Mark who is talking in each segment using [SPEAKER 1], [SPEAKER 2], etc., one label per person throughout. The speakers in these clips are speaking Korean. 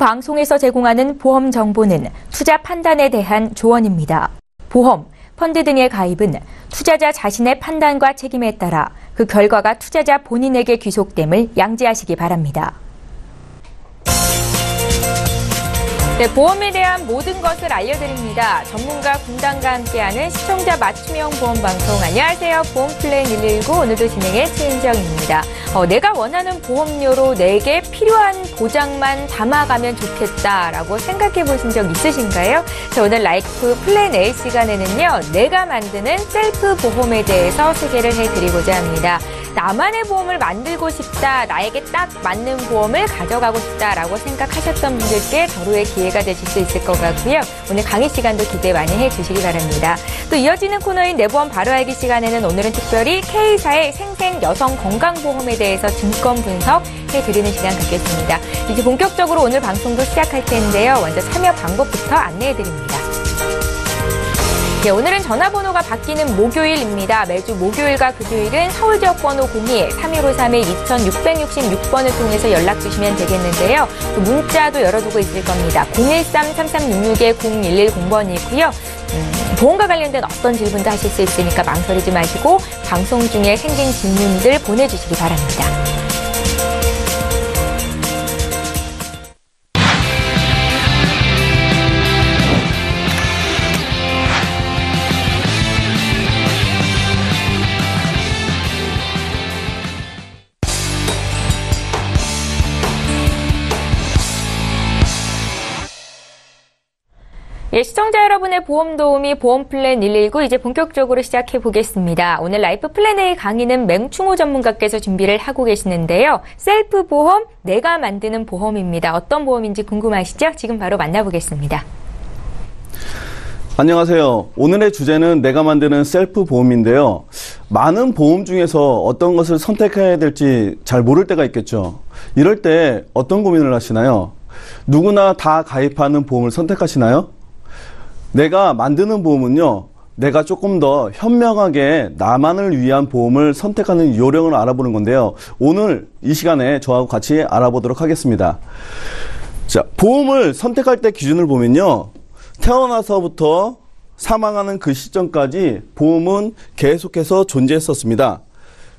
[SPEAKER 1] 방송에서 제공하는 보험 정보는 투자 판단에 대한 조언입니다. 보험, 펀드 등의 가입은 투자자 자신의 판단과 책임에 따라 그 결과가 투자자 본인에게 귀속됨을 양지하시기 바랍니다. 네, 보험에 대한 모든 것을 알려드립니다. 전문가 군단과 함께하는 시청자 맞춤형 보험방송. 안녕하세요. 보험플랜 119 오늘도 진행의 최은정입니다. 내가 원하는 보험료로 내게 필요한 보장만 담아가면 좋겠다라고 생각해 보신 적 있으신가요? 자, 오늘 라이프 플랜 A 시간에는요. 내가 만드는 셀프 보험에 대해서 소개를 해드리고자 합니다. 나만의 보험을 만들고 싶다, 나에게 딱 맞는 보험을 가져가고 싶다라고 생각하셨던 분들께 절호의 기회가 되실 수 있을 것 같고요. 오늘 강의 시간도 기대 많이 해주시기 바랍니다. 또 이어지는 코너인 내 보험 바로 알기 시간에는 오늘은 특별히 K사의 생생 여성 건강보험에 대해서 증권 분석해드리는 시간 갖겠습니다. 이제 본격적으로 오늘 방송도 시작할 텐데요. 먼저 참여 방법부터 안내해드립니다. 네, 오늘은 전화번호가 바뀌는 목요일입니다. 매주 목요일과 금요일은 서울 지역 번호 02-3153-2666번을 통해서 연락 주시면 되겠는데요. 또 문자도 열어두고 있을 겁니다. 013-3366-0110번이고요. 보험과 관련된 어떤 질문도 하실 수 있으니까 망설이지 마시고 방송 중에 생긴 질문들 보내주시기 바랍니다. 예, 시청자 여러분의 보험 도우미 보험플랜 119 이제 본격적으로 시작해 보겠습니다. 오늘 라이프 플랜 A 강의는 맹충호 전문가께서 준비를 하고 계시는데요. 셀프 보험, 내가 만드는 보험입니다. 어떤 보험인지 궁금하시죠? 지금 바로 만나보겠습니다.
[SPEAKER 2] 안녕하세요. 오늘의 주제는 내가 만드는 셀프 보험인데요. 많은 보험 중에서 어떤 것을 선택해야 될지 잘 모를 때가 있겠죠. 이럴 때 어떤 고민을 하시나요? 누구나 다 가입하는 보험을 선택하시나요? 내가 만드는 보험은요, 내가 조금 더 현명하게 나만을 위한 보험을 선택하는 요령을 알아보는 건데요. 오늘 이 시간에 저하고 같이 알아보도록 하겠습니다. 자, 보험을 선택할 때 기준을 보면요. 태어나서부터 사망하는 그 시점까지 보험은 계속해서 존재했었습니다.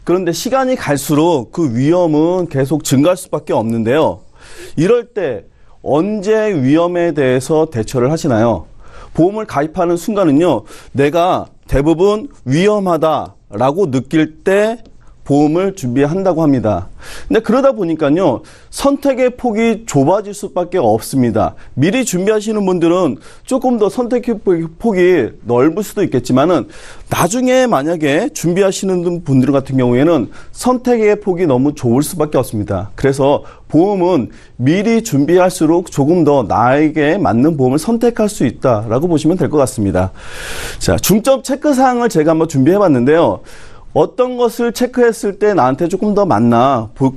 [SPEAKER 2] 그런데 시간이 갈수록 그 위험은 계속 증가할 수밖에 없는데요. 이럴 때 언제 위험에 대해서 대처를 하시나요? 보험을 가입하는 순간은요, 내가 대부분 위험하다라고 느낄 때 보험을 준비한다고 합니다. 근데 그러다 보니까요, 선택의 폭이 좁아질 수밖에 없습니다. 미리 준비하시는 분들은 조금 더 선택의 폭이 넓을 수도 있겠지만은 나중에 만약에 준비하시는 분들 같은 경우에는 선택의 폭이 너무 좁을 수밖에 없습니다. 그래서 보험은 미리 준비할수록 조금 더 나에게 맞는 보험을 선택할 수 있다라고 보시면 될 것 같습니다. 자, 중점 체크사항을 제가 한번 준비해 봤는데요. 어떤 것을 체크했을 때 나한테 조금 더 맞나 볼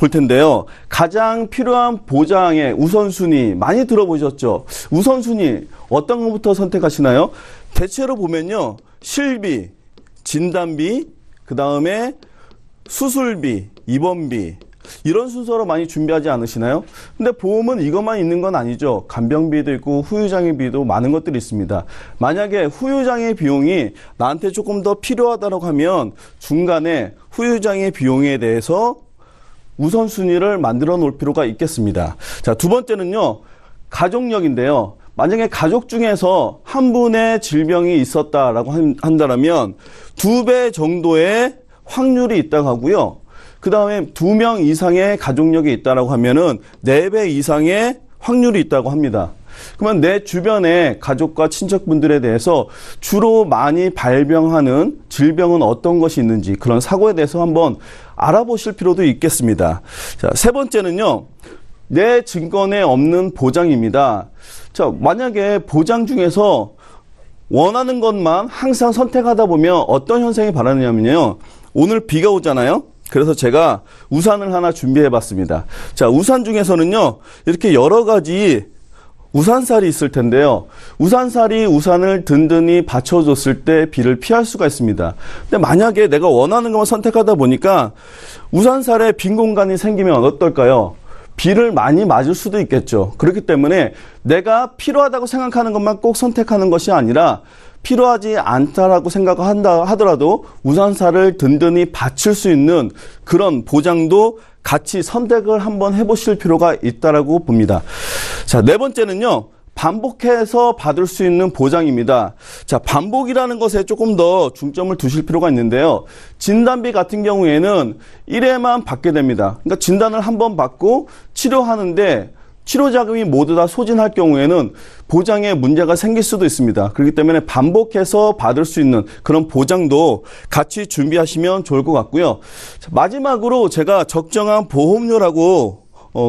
[SPEAKER 2] 텐데요. 가장 필요한 보장의 우선순위 많이 들어보셨죠? 우선순위 어떤 것부터 선택하시나요? 대체로 보면요. 실비, 진단비, 그 다음에 수술비, 입원비 이런 순서로 많이 준비하지 않으시나요? 근데 보험은 이것만 있는 건 아니죠. 간병비도 있고 후유장애비도 많은 것들이 있습니다. 만약에 후유장애 비용이 나한테 조금 더 필요하다고 하면 중간에 후유장애 비용에 대해서 우선순위를 만들어 놓을 필요가 있겠습니다. 자, 두 번째는요. 가족력인데요. 만약에 가족 중에서 한 분의 질병이 있었다라고 한다면 2배 정도의 확률이 있다고 하고요. 그 다음에 2명 이상의 가족력이 있다고 하면은 4배 이상의 확률이 있다고 합니다. 그러면 내 주변의 가족과 친척분들에 대해서 주로 많이 발병하는 질병은 어떤 것이 있는지 그런 사고에 대해서 한번 알아보실 필요도 있겠습니다. 자, 세 번째는요. 내 증권에 없는 보장입니다. 자, 만약에 보장 중에서 원하는 것만 항상 선택하다 보면 어떤 현상이 발생하냐면요. 오늘 비가 오잖아요. 그래서 제가 우산을 하나 준비해 봤습니다. 자, 우산 중에서는요, 이렇게 여러 가지 우산살이 있을 텐데요. 우산살이 우산을 든든히 받쳐줬을 때 비를 피할 수가 있습니다. 근데 만약에 내가 원하는 것만 선택하다 보니까 우산살에 빈 공간이 생기면 어떨까요? 비를 많이 맞을 수도 있겠죠. 그렇기 때문에 내가 필요하다고 생각하는 것만 꼭 선택하는 것이 아니라 필요하지 않다라고 생각한다 하더라도 우산사를 든든히 받칠 수 있는 그런 보장도 같이 선택을 한번 해보실 필요가 있다라고 봅니다. 자, 네 번째는요. 반복해서 받을 수 있는 보장입니다. 자, 반복이라는 것에 조금 더 중점을 두실 필요가 있는데요. 진단비 같은 경우에는 1회만 받게 됩니다. 그러니까 진단을 한번 받고 치료하는데 치료 자금이 모두 다 소진할 경우에는 보장에 문제가 생길 수도 있습니다. 그렇기 때문에 반복해서 받을 수 있는 그런 보장도 같이 준비하시면 좋을 것 같고요. 자, 마지막으로 제가 적정한 보험료라고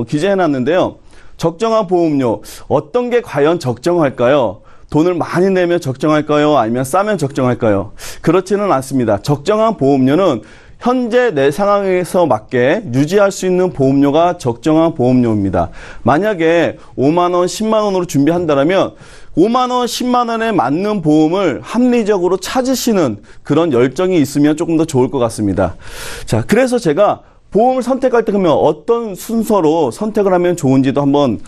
[SPEAKER 2] 기재해놨는데요. 적정한 보험료, 어떤 게 과연 적정할까요? 돈을 많이 내면 적정할까요? 아니면 싸면 적정할까요? 그렇지는 않습니다. 적정한 보험료는 현재 내 상황에서 맞게 유지할 수 있는 보험료가 적정한 보험료입니다. 만약에 5만 원, 10만 원으로 준비한다면 5만 원, 10만 원에 맞는 보험을 합리적으로 찾으시는 그런 열정이 있으면 조금 더 좋을 것 같습니다. 자, 그래서 제가 보험을 선택할 때 그러면 어떤 순서로 선택을 하면 좋은지도 한번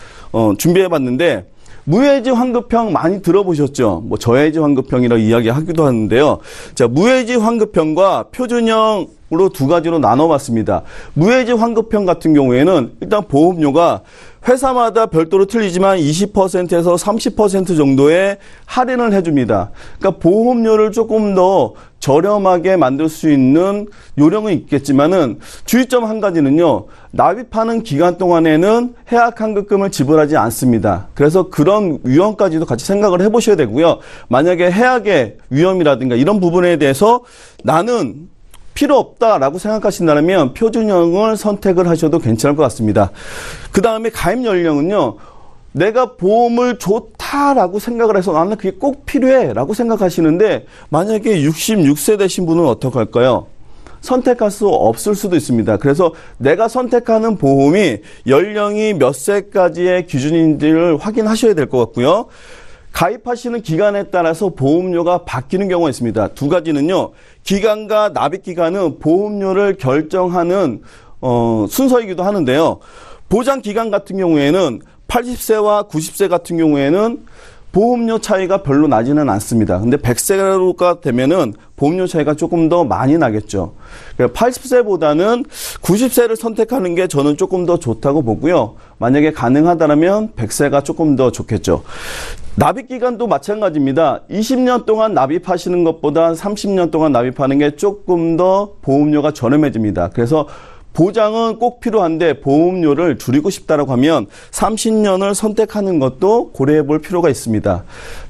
[SPEAKER 2] 준비해 봤는데, 무해지 환급형 많이 들어보셨죠? 뭐 저해지 환급형이라고 이야기하기도 하는데요. 자, 무해지 환급형과 표준형으로 두 가지로 나눠봤습니다. 무해지 환급형 같은 경우에는 일단 보험료가 회사마다 별도로 틀리지만 20%에서 30% 정도의 할인을 해줍니다. 그러니까 보험료를 조금 더 저렴하게 만들 수 있는 요령은 있겠지만은 주의점 한 가지는요. 납입하는 기간 동안에는 해약 환급금을 지불하지 않습니다. 그래서 그런 위험까지도 같이 생각을 해보셔야 되고요. 만약에 해약의 위험이라든가 이런 부분에 대해서 나는 필요 없다라고 생각하신다면 표준형을 선택을 하셔도 괜찮을 것 같습니다. 그 다음에 가입 연령은요. 내가 보험을 좋다라고 생각을 해서 나는 그게 꼭 필요해라고 생각하시는데 만약에 66세 되신 분은 어떡할까요? 선택할 수 없을 수도 있습니다. 그래서 내가 선택하는 보험이 연령이 몇 세까지의 기준인지를 확인하셔야 될 것 같고요. 가입하시는 기간에 따라서 보험료가 바뀌는 경우가 있습니다. 두 가지는요. 기간과 납입 기간은 보험료를 결정하는 순서이기도 하는데요. 보장 기간 같은 경우에는 80세와 90세 같은 경우에는 보험료 차이가 별로 나지는 않습니다. 근데 100세가 되면은 보험료 차이가 조금 더 많이 나겠죠. 80세보다는 90세를 선택하는 게 저는 조금 더 좋다고 보고요. 만약에 가능하다면 100세가 조금 더 좋겠죠. 납입 기간도 마찬가지입니다. 20년 동안 납입하시는 것보다 30년 동안 납입하는 게 조금 더 보험료가 저렴해집니다. 그래서 보장은 꼭 필요한데 보험료를 줄이고 싶다라고 하면 30년을 선택하는 것도 고려해 볼 필요가 있습니다.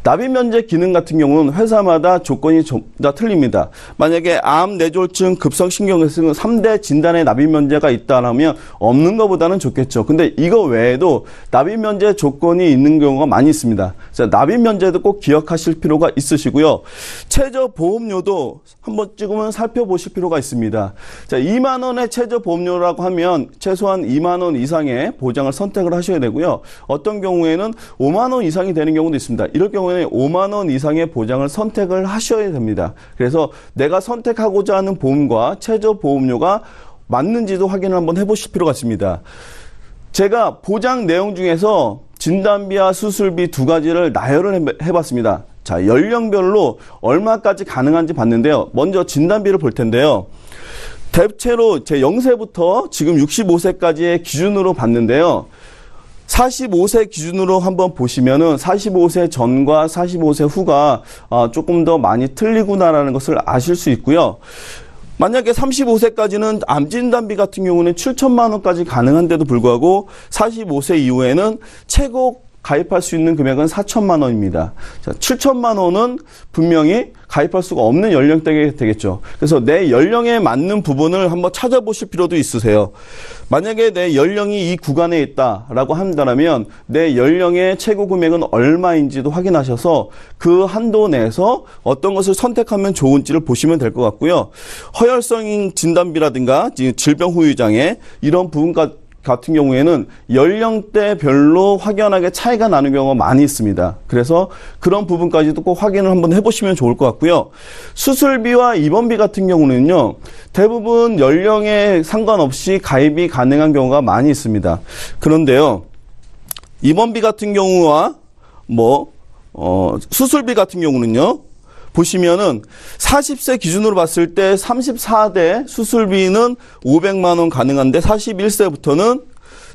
[SPEAKER 2] 납입 면제 기능 같은 경우는 회사마다 조건이 다 틀립니다. 만약에 암, 뇌졸중, 급성신경외증 3대 진단의 납입 면제가 있다면 없는 것보다는 좋겠죠. 근데 이거 외에도 납입 면제 조건이 있는 경우가 많이 있습니다. 납입 면제도 꼭 기억하실 필요가 있으시고요. 최저 보험료도 한번 찍으면 살펴보실 필요가 있습니다. 자, 2만 원의 최저 보험료라고 하면 최소한 2만 원 이상의 보장을 선택을 하셔야 되고요. 어떤 경우에는 5만 원 이상이 되는 경우도 있습니다. 이럴 경우에는 5만 원 이상의 보장을 선택을 하셔야 됩니다. 그래서 내가 선택하고자 하는 보험과 최저 보험료가 맞는지도 확인을 한번 해보실 필요가 있습니다. 제가 보장 내용 중에서 진단비와 수술비 두 가지를 나열을 해봤습니다. 자, 연령별로 얼마까지 가능한지 봤는데요. 먼저 진단비를 볼 텐데요. 대체로 제 0세부터 지금 65세까지의 기준으로 봤는데요. 45세 기준으로 한번 보시면은 45세 전과 45세 후가 조금 더 많이 틀리구나라는 것을 아실 수 있고요. 만약에 35세까지는 암 진단비 같은 경우는 7천만 원까지 가능한데도 불구하고 45세 이후에는 최고 가입할 수 있는 금액은 4천만 원입니다. 자, 7천만 원은 분명히 가입할 수가 없는 연령대가 되겠죠. 그래서 내 연령에 맞는 부분을 한번 찾아보실 필요도 있으세요. 만약에 내 연령이 이 구간에 있다라고 한다면 내 연령의 최고 금액은 얼마인지도 확인하셔서 그 한도 내에서 어떤 것을 선택하면 좋은지를 보시면 될 것 같고요. 허혈성 진단비라든가 질병 후유장애 이런 부분 같은 경우에는 연령대별로 확연하게 차이가 나는 경우가 많이 있습니다. 그래서 그런 부분까지도 꼭 확인을 한번 해보시면 좋을 것 같고요. 수술비와 입원비 같은 경우는요, 대부분 연령에 상관없이 가입이 가능한 경우가 많이 있습니다. 그런데요, 입원비 같은 경우와 수술비 같은 경우는요, 보시면은 40세 기준으로 봤을 때 34대 수술비는 500만 원 가능한데 41세부터는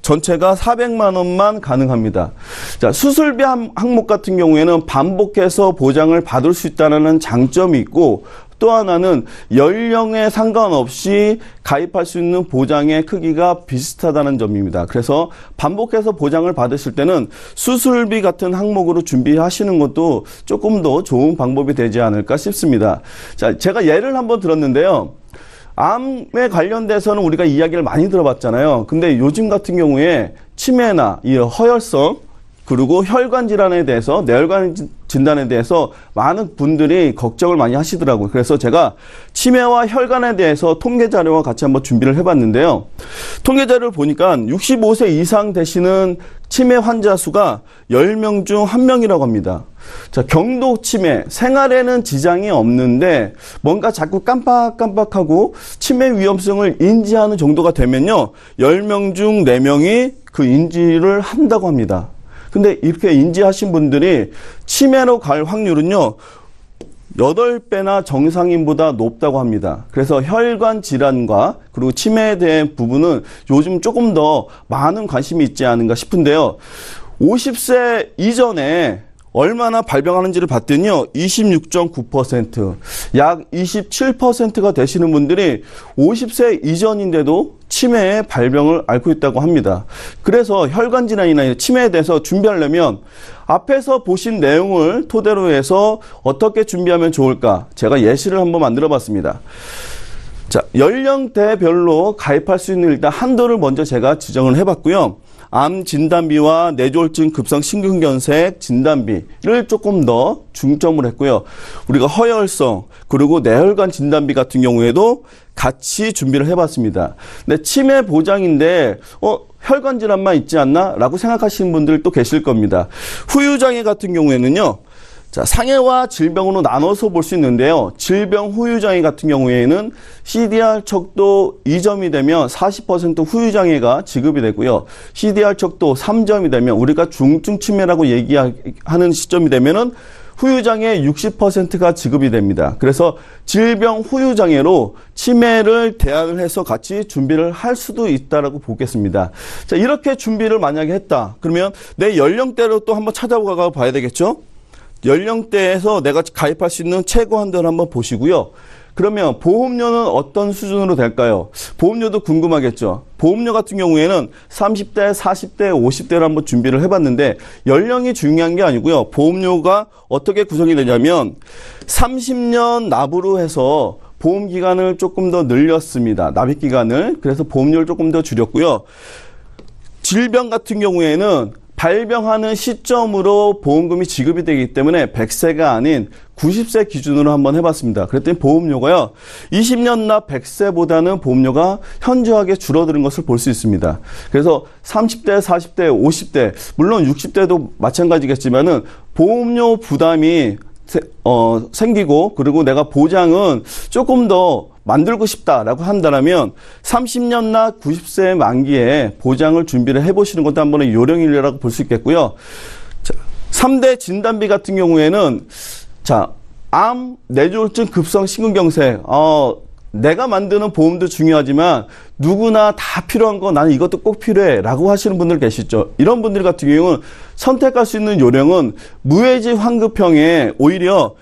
[SPEAKER 2] 전체가 400만 원만 가능합니다. 자, 수술비 항목 같은 경우에는 반복해서 보장을 받을 수 있다는 장점이 있고, 또 하나는 연령에 상관없이 가입할 수 있는 보장의 크기가 비슷하다는 점입니다. 그래서 반복해서 보장을 받으실 때는 수술비 같은 항목으로 준비하시는 것도 조금 더 좋은 방법이 되지 않을까 싶습니다. 자, 제가 예를 한번 들었는데요. 암에 관련돼서는 우리가 이야기를 많이 들어봤잖아요. 근데 요즘 같은 경우에 치매나 이 허혈성, 그리고 혈관 질환에 대해서, 뇌혈관 진단에 대해서 많은 분들이 걱정을 많이 하시더라고요. 그래서 제가 치매와 혈관에 대해서 통계 자료와 같이 한번 준비를 해봤는데요. 통계 자료를 보니까 65세 이상 되시는 치매 환자 수가 10명 중 1명이라고 합니다. 자, 경도 치매, 생활에는 지장이 없는데 뭔가 자꾸 깜빡깜빡하고 치매 위험성을 인지하는 정도가 되면요, 10명 중 4명이 그 인지를 한다고 합니다. 근데 이렇게 인지하신 분들이 치매로 갈 확률은요, 8배나 정상인보다 높다고 합니다. 그래서 혈관 질환과 그리고 치매에 대한 부분은 요즘 조금 더 많은 관심이 있지 않은가 싶은데요. 50세 이전에 얼마나 발병하는지를 봤더니요, 26.9%, 약 27%가 되시는 분들이 50세 이전인데도 치매의 발병을 앓고 있다고 합니다. 그래서 혈관 질환이나 치매에 대해서 준비하려면 앞에서 보신 내용을 토대로 해서 어떻게 준비하면 좋을까? 제가 예시를 한번 만들어 봤습니다. 자, 연령대별로 가입할 수 있는 일단 한도를 먼저 제가 지정을 해봤고요. 암 진단비와 뇌졸중 급성 심근경색 진단비를 조금 더 중점을 했고요. 우리가 허혈성 그리고 뇌혈관 진단비 같은 경우에도 같이 준비를 해봤습니다. 근데 치매 보장인데 혈관 질환만 있지 않나? 라고 생각하시는 분들 또 계실 겁니다. 후유장애 같은 경우에는요. 자, 상해와 질병으로 나눠서 볼 수 있는데요. 질병 후유장애 같은 경우에는 CDR 척도 2점이 되면 40% 후유장애가 지급이 되고요. CDR 척도 3점이 되면 우리가 중증 치매라고 얘기하는 시점이 되면은 후유장애 60%가 지급이 됩니다. 그래서 질병 후유장애로 치매를 대안을 해서 같이 준비를 할 수도 있다라고 보겠습니다. 자, 이렇게 준비를 만약에 했다. 그러면 내 연령대로 또 한번 찾아가 봐야 되겠죠? 연령대에서 내가 가입할 수 있는 최고 한도를 한번 보시고요. 그러면 보험료는 어떤 수준으로 될까요? 보험료도 궁금하겠죠. 보험료 같은 경우에는 30대, 40대, 50대를 한번 준비를 해봤는데 연령이 중요한 게 아니고요. 보험료가 어떻게 구성이 되냐면 30년 납으로 해서 보험 기간을 조금 더 늘렸습니다. 납입 기간을. 그래서 보험료를 조금 더 줄였고요. 질병 같은 경우에는 발병하는 시점으로 보험금이 지급이 되기 때문에 100세가 아닌 90세 기준으로 한번 해봤습니다. 그랬더니 보험료가요, 20년 납 100세보다는 보험료가 현저하게 줄어드는 것을 볼 수 있습니다. 그래서 30대, 40대, 50대, 물론 60대도 마찬가지겠지만은 보험료 부담이 생기고, 그리고 내가 보장은 조금 더 만들고 싶다라고 한다면 30년 나 90세 만기에 보장을 준비를 해보시는 것도 한 번의 요령이라고 볼 수 있겠고요. 자, 3대 진단비 같은 경우에는 자, 암, 뇌졸중 급성 심근경색, 내가 만드는 보험도 중요하지만 누구나 다 필요한 거 나는 이것도 꼭 필요해 라고 하시는 분들 계시죠. 이런 분들 같은 경우는 선택할 수 있는 요령은 무해지 환급형에 오히려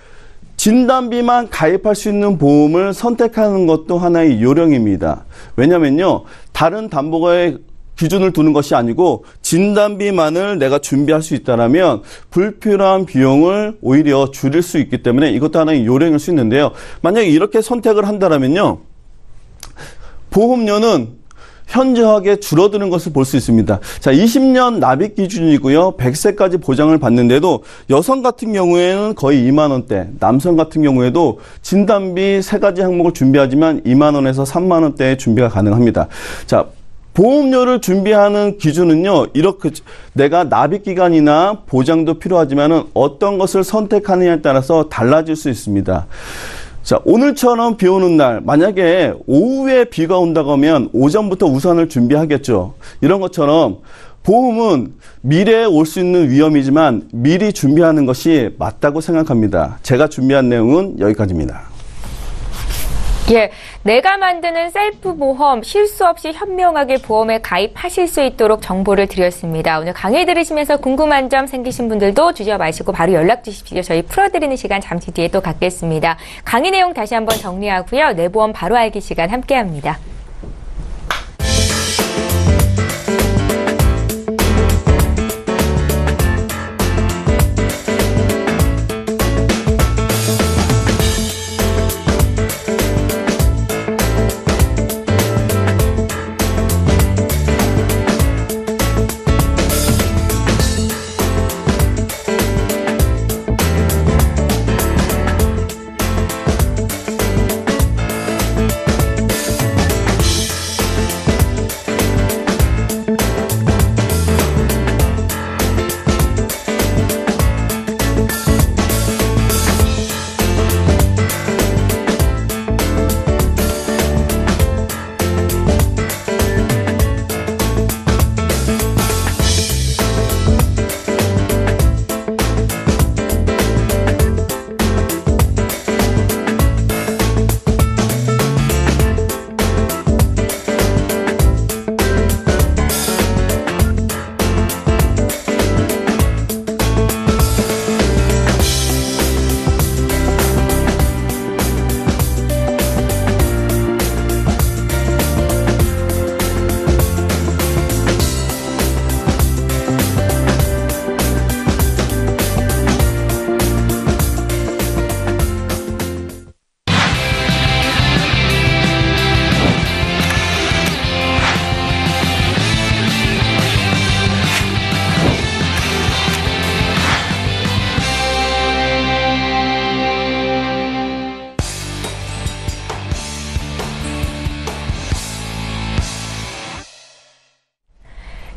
[SPEAKER 2] 진단비만 가입할 수 있는 보험을 선택하는 것도 하나의 요령입니다. 왜냐면요, 다른 담보가의 기준을 두는 것이 아니고 진단비만을 내가 준비할 수 있다면 불필요한 비용을 오히려 줄일 수 있기 때문에 이것도 하나의 요령일 수 있는데요. 만약에 이렇게 선택을 한다면요, 보험료는 현저하게 줄어드는 것을 볼 수 있습니다. 자, 20년 납입 기준이고요. 100세까지 보장을 받는데도 여성 같은 경우에는 거의 2만 원대, 남성 같은 경우에도 진단비 3가지 항목을 준비하지만 2만 원에서 3만 원대의 준비가 가능합니다. 자, 보험료를 준비하는 기준은요, 이렇게 내가 납입 기간이나 보장도 필요하지만은 어떤 것을 선택하느냐에 따라서 달라질 수 있습니다. 자, 오늘처럼 비 오는 날, 만약에 오후에 비가 온다고 하면 오전부터 우산을 준비하겠죠. 이런 것처럼 보험은 미래에 올 수 있는 위험이지만 미리 준비하는 것이 맞다고 생각합니다. 제가 준비한 내용은 여기까지입니다.
[SPEAKER 1] 예, 내가 만드는 셀프 보험 실수 없이 현명하게 보험에 가입하실 수 있도록 정보를 드렸습니다. 오늘 강의 들으시면서 궁금한 점 생기신 분들도 주저 마시고 바로 연락 주십시오. 저희 풀어드리는 시간 잠시 뒤에 또 갖겠습니다. 강의 내용 다시 한번 정리하고요. 내 보험 바로 알기 시간 함께합니다.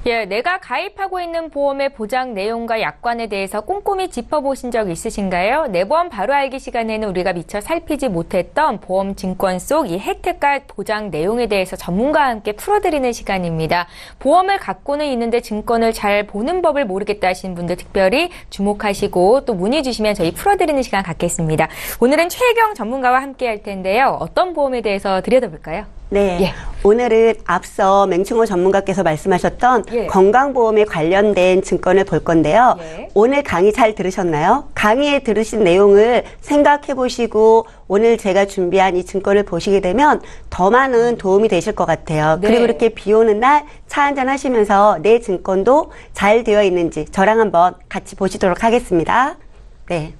[SPEAKER 1] 예, 내가 가입하고 있는 보험의 보장 내용과 약관에 대해서 꼼꼼히 짚어보신 적 있으신가요? 내 보험 바로 알기 시간에는 우리가 미처 살피지 못했던 보험 증권 속 이 혜택과 보장 내용에 대해서 전문가와 함께 풀어드리는 시간입니다. 보험을 갖고는 있는데 증권을 잘 보는 법을 모르겠다 하시는 분들 특별히 주목하시고 또 문의 주시면 저희 풀어드리는 시간 갖겠습니다. 오늘은 최경 전문가와 함께 할 텐데요. 어떤 보험에 대해서 들여다볼까요?
[SPEAKER 3] 네,
[SPEAKER 1] 예.
[SPEAKER 3] 오늘은 앞서 맹충호 전문가께서 말씀하셨던
[SPEAKER 1] 예.
[SPEAKER 3] 건강보험에 관련된 증권을 볼 건데요.
[SPEAKER 1] 예.
[SPEAKER 3] 오늘 강의 잘 들으셨나요? 강의에 들으신 내용을 생각해 보시고 오늘 제가 준비한 이 증권을 보시게 되면 더 많은 도움이 되실 것 같아요.
[SPEAKER 1] 네.
[SPEAKER 3] 그리고 이렇게 비 오는 날 차 한잔 하시면서 내 증권도 잘 되어 있는지 저랑 한번 같이 보시도록 하겠습니다. 네,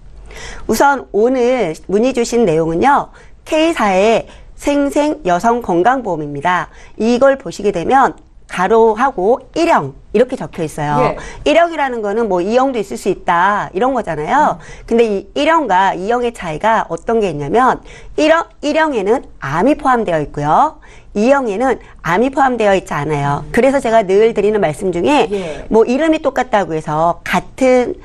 [SPEAKER 3] 우선 오늘 문의 주신 내용은요. K사의 생생 여성 건강보험입니다. 이걸 보시게 되면 가로하고 1형 이렇게 적혀 있어요.
[SPEAKER 1] 예.
[SPEAKER 3] 1형이라는 거는 뭐 2형도 있을 수 있다 이런 거잖아요. 근데 이 1형과 2형의 차이가 어떤 게 있냐면 1형에는 암이 포함되어 있고요. 2형에는 암이 포함되어 있지 않아요. 그래서 제가 늘 드리는 말씀 중에
[SPEAKER 1] 예.
[SPEAKER 3] 뭐 이름이 똑같다고 해서 같은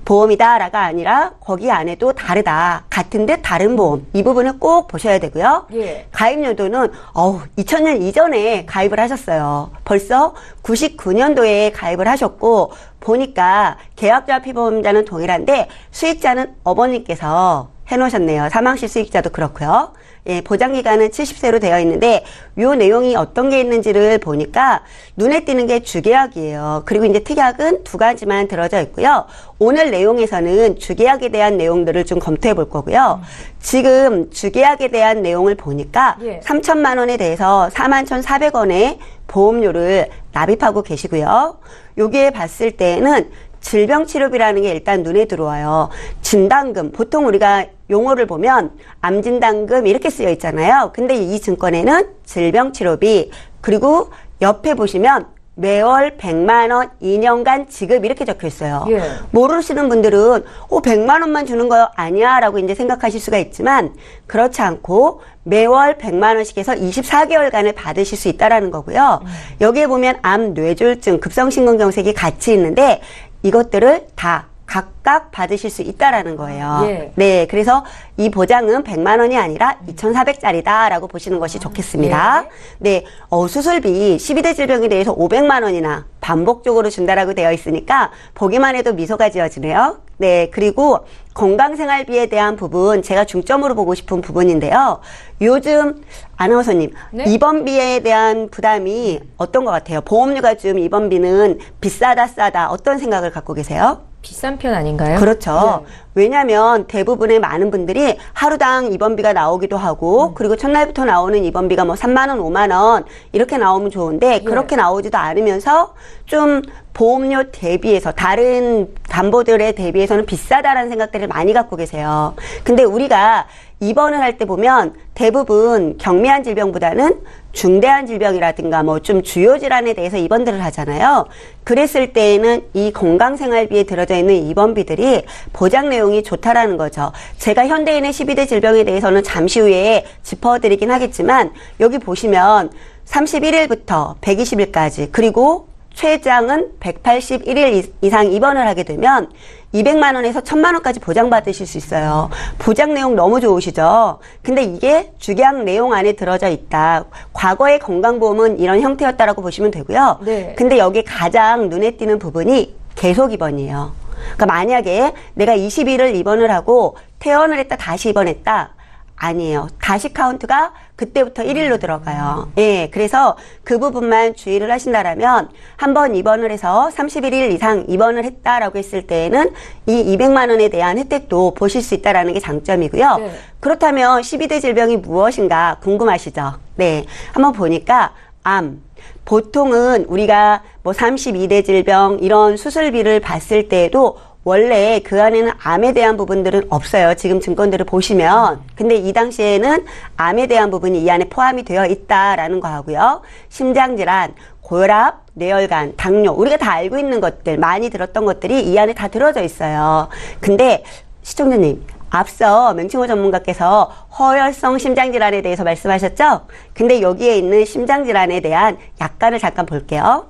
[SPEAKER 3] 보험이다라가 아니라 거기 안에도 다르다. 같은 듯 다른 보험. 이 부분을 꼭 보셔야 되고요.
[SPEAKER 1] 예.
[SPEAKER 3] 가입 연도는 2000년 이전에 가입을 하셨어요. 벌써 99년도에 가입을 하셨고 보니까 계약자와 피보험자는 동일한데 수익자는 어머니께서 해놓으셨네요. 사망시 수익자도 그렇고요. 예, 보장기간은 70세로 되어 있는데 요 내용이 어떤 게 있는지를 보니까 눈에 띄는 게 주계약이에요. 그리고 이제 특약은 두 가지만 들어져 있고요. 오늘 내용에서는 주계약에 대한 내용들을 좀 검토해 볼 거고요. 지금 주계약에 대한 내용을 보니까
[SPEAKER 1] 예.
[SPEAKER 3] 3천만 원에 대해서 41,400원의 보험료를 납입하고 계시고요. 여기에 봤을 때는 질병치료비라는 게 일단 눈에 들어와요. 진단금, 보통 우리가 용어를 보면 암진단금 이렇게 쓰여 있잖아요. 근데 이 증권에는 질병치료비, 그리고 옆에 보시면 매월 100만 원 2년간 지급 이렇게 적혀 있어요.
[SPEAKER 1] 예.
[SPEAKER 3] 모르시는 분들은 100만 원만 주는 거 아니야 라고 이제 생각하실 수가 있지만 그렇지 않고 매월 100만 원씩 해서 24개월간을 받으실 수 있다라는 거고요. 여기에 보면 암, 뇌졸중, 급성심근경색이 같이 있는데 이것들을 다 각각 받으실 수 있다라는 거예요.
[SPEAKER 1] 예.
[SPEAKER 3] 네, 그래서 이 보장은 100만 원이 아니라 2,400짜리다라고 보시는 것이 좋겠습니다.
[SPEAKER 1] 예.
[SPEAKER 3] 네, 수술비 12대 질병에 대해서 500만 원이나 반복적으로 준다라고 되어 있으니까 보기만 해도 미소가 지어지네요. 네, 그리고 건강생활비에 대한 부분 제가 중점으로 보고 싶은 부분인데요. 요즘 아나운서님
[SPEAKER 1] 네?
[SPEAKER 3] 입원비에 대한 부담이 어떤 것 같아요? 보험료가 좀 입원비는 비싸다 싸다 어떤 생각을 갖고 계세요?
[SPEAKER 1] 비싼 편 아닌가요?
[SPEAKER 3] 그렇죠.
[SPEAKER 1] 네.
[SPEAKER 3] 왜냐하면 대부분의 많은 분들이 하루당 입원비가 나오기도 하고 그리고 첫날부터 나오는 입원비가 뭐 3만 원, 5만 원 이렇게 나오면 좋은데 그렇게 나오지도 않으면서 좀 보험료 대비해서 다른 담보들에 대비해서는 비싸다라는 생각들을 많이 갖고 계세요. 근데 우리가 입원을 할 때 보면 대부분 경미한 질병보다는 중대한 질병이라든가 뭐 좀 주요 질환에 대해서 입원들을 하잖아요. 그랬을 때에는 이 건강생활비에 들어져 있는 입원비들이 보장 내용이 좋다라는 거죠. 제가 현대인의 12대 질병에 대해서는 잠시 후에 짚어드리긴 하겠지만 여기 보시면 31일부터 120일까지 그리고 최장은 181일 이상 입원을 하게 되면 200만 원에서 1000만 원까지 보장받으실 수 있어요. 보장 내용 너무 좋으시죠? 근데 이게 주계약 내용 안에 들어져 있다. 과거의 건강보험은 이런 형태였다라고 보시면 되고요.
[SPEAKER 1] 네.
[SPEAKER 3] 근데 여기 가장 눈에 띄는 부분이 계속 입원이에요. 그러니까 만약에 내가 20일을 입원을 하고 퇴원을 했다 다시 입원했다. 아니에요. 다시 카운트가 그때부터 1일로 들어가요. 예, 그래서 그 부분만 주의를 하신다라면 한번 입원을 해서 31일 이상 입원을 했다라고 했을 때에는 이 200만 원에 대한 혜택도 보실 수 있다라는 게 장점이고요.
[SPEAKER 1] 네.
[SPEAKER 3] 그렇다면 12대 질병이 무엇인가 궁금하시죠? 네, 한번 보니까 암. 보통은 우리가 뭐 32대 질병 이런 수술비를 봤을 때에도 원래 그 안에는 암에 대한 부분들은 없어요. 지금 증권들을 보시면. 근데 이 당시에는 암에 대한 부분이 이 안에 포함이 되어 있다라는 거 하고요. 심장질환, 고혈압, 뇌혈관, 당뇨. 우리가 다 알고 있는 것들, 많이 들었던 것들이 이 안에 다 들어져 있어요. 근데 시청자님, 앞서 맹칭호 전문가께서 허혈성 심장질환에 대해서 말씀하셨죠? 근데 여기에 있는 심장질환에 대한 약관을 잠깐 볼게요.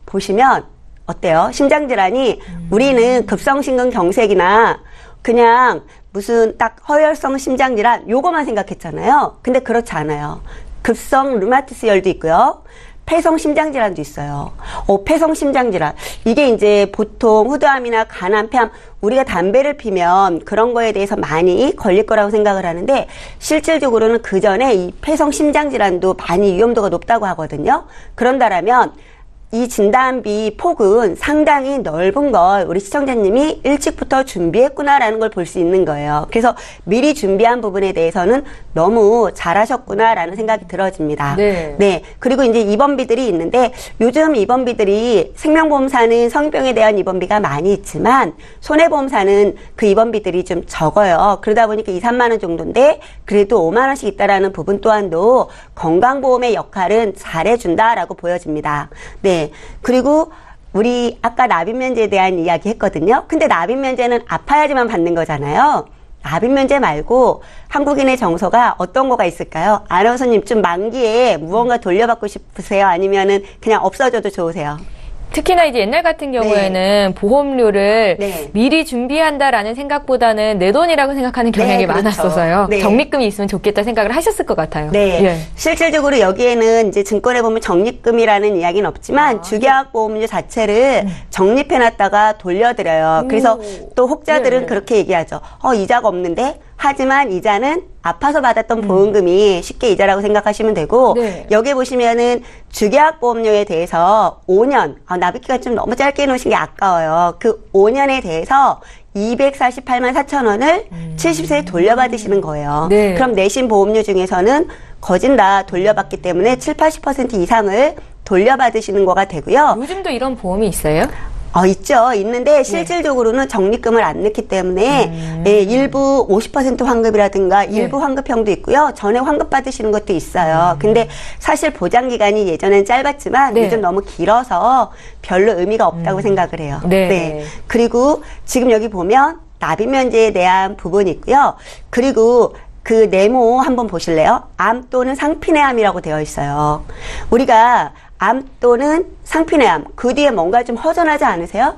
[SPEAKER 3] 보시면 어때요? 심장질환이 우리는 급성심근경색이나 그냥 무슨 딱 허혈성 심장질환 요거만 생각했잖아요. 근데 그렇지 않아요. 급성 류마티스열도 있고요. 폐성 심장질환도 있어요. 폐성 심장질환. 이게 이제 보통 후두암이나 간암, 폐암 우리가 담배를 피면 그런 거에 대해서 많이 걸릴 거라고 생각을 하는데 실질적으로는 그 전에 이 폐성 심장질환도 많이 위험도가 높다고 하거든요. 그런다라면 이 진단비 폭은 상당히 넓은 걸 우리 시청자님이 일찍부터 준비했구나라는 걸 볼 수 있는 거예요. 그래서 미리 준비한 부분에 대해서는 너무 잘하셨구나라는 생각이 들어집니다.
[SPEAKER 1] 네.
[SPEAKER 3] 네. 그리고 이제 입원비들이 있는데 요즘 입원비들이 생명보험사는 성인병에 대한 입원비가 많이 있지만 손해보험사는 그 입원비들이 좀 적어요. 그러다 보니까 2, 3만 원 정도인데 그래도 5만 원씩 있다라는 부분 또한도 건강보험의 역할은 잘해준다라고 보여집니다. 네. 그리고 우리 아까 납입면제에 대한 이야기 했거든요. 근데 납입면제는 아파야지만 받는 거잖아요. 납입면제 말고 한국인의 정서가 어떤 거가 있을까요? 아나운서님 좀 만기에 무언가 돌려받고 싶으세요? 아니면은 그냥 없어져도 좋으세요?
[SPEAKER 1] 특히나 이제 옛날 같은 경우에는 보험료를
[SPEAKER 3] 네.
[SPEAKER 1] 미리 준비한다라는 생각보다는 내 돈이라고 생각하는 경향이
[SPEAKER 3] 네, 그렇죠.
[SPEAKER 1] 많았어서요.
[SPEAKER 3] 네.
[SPEAKER 1] 적립금이 있으면 좋겠다 생각을 하셨을 것 같아요.
[SPEAKER 3] 네.
[SPEAKER 1] 예.
[SPEAKER 3] 실질적으로 여기에는 이제 증권에 보면 적립금이라는 이야기는 없지만 주계약보험료 자체를 적립해놨다가 돌려드려요. 그래서 또 혹자들은
[SPEAKER 1] 네.
[SPEAKER 3] 그렇게 얘기하죠. 이자가 없는데? 하지만 이자는 아파서 받았던 보험금이 쉽게 이자라고 생각하시면 되고
[SPEAKER 1] 네.
[SPEAKER 3] 여기 보시면은 주계약보험료에 대해서 5년 납입기간 좀 너무 짧게 해놓으신 게 아까워요. 그 5년에 대해서 248만 4천 원을 70세에 돌려받으시는 거예요.
[SPEAKER 1] 네.
[SPEAKER 3] 그럼 내신 보험료 중에서는 거진 다 돌려받기 때문에 7, 80% 이상을 돌려받으시는 거가 되고요.
[SPEAKER 1] 요즘도 이런 보험이 있어요?
[SPEAKER 3] 있죠. 있는데 실질적으로는 적립금을 안 넣기 때문에 예, 일부 50% 환급이라든가 일부 환급형도 있고요. 전에 환급 받으시는 것도 있어요. 근데 사실 보장 기간이 예전엔 짧았지만
[SPEAKER 1] 네.
[SPEAKER 3] 요즘 너무 길어서 별로 의미가 없다고 생각을 해요.
[SPEAKER 1] 네.
[SPEAKER 3] 그리고 지금 여기 보면 납입 면제에 대한 부분이 있고요. 그리고 그 네모 한번 보실래요? 암 또는 상피내암이라고 되어 있어요. 우리가 암 또는 상피내암, 그 뒤에 뭔가 좀 허전하지 않으세요?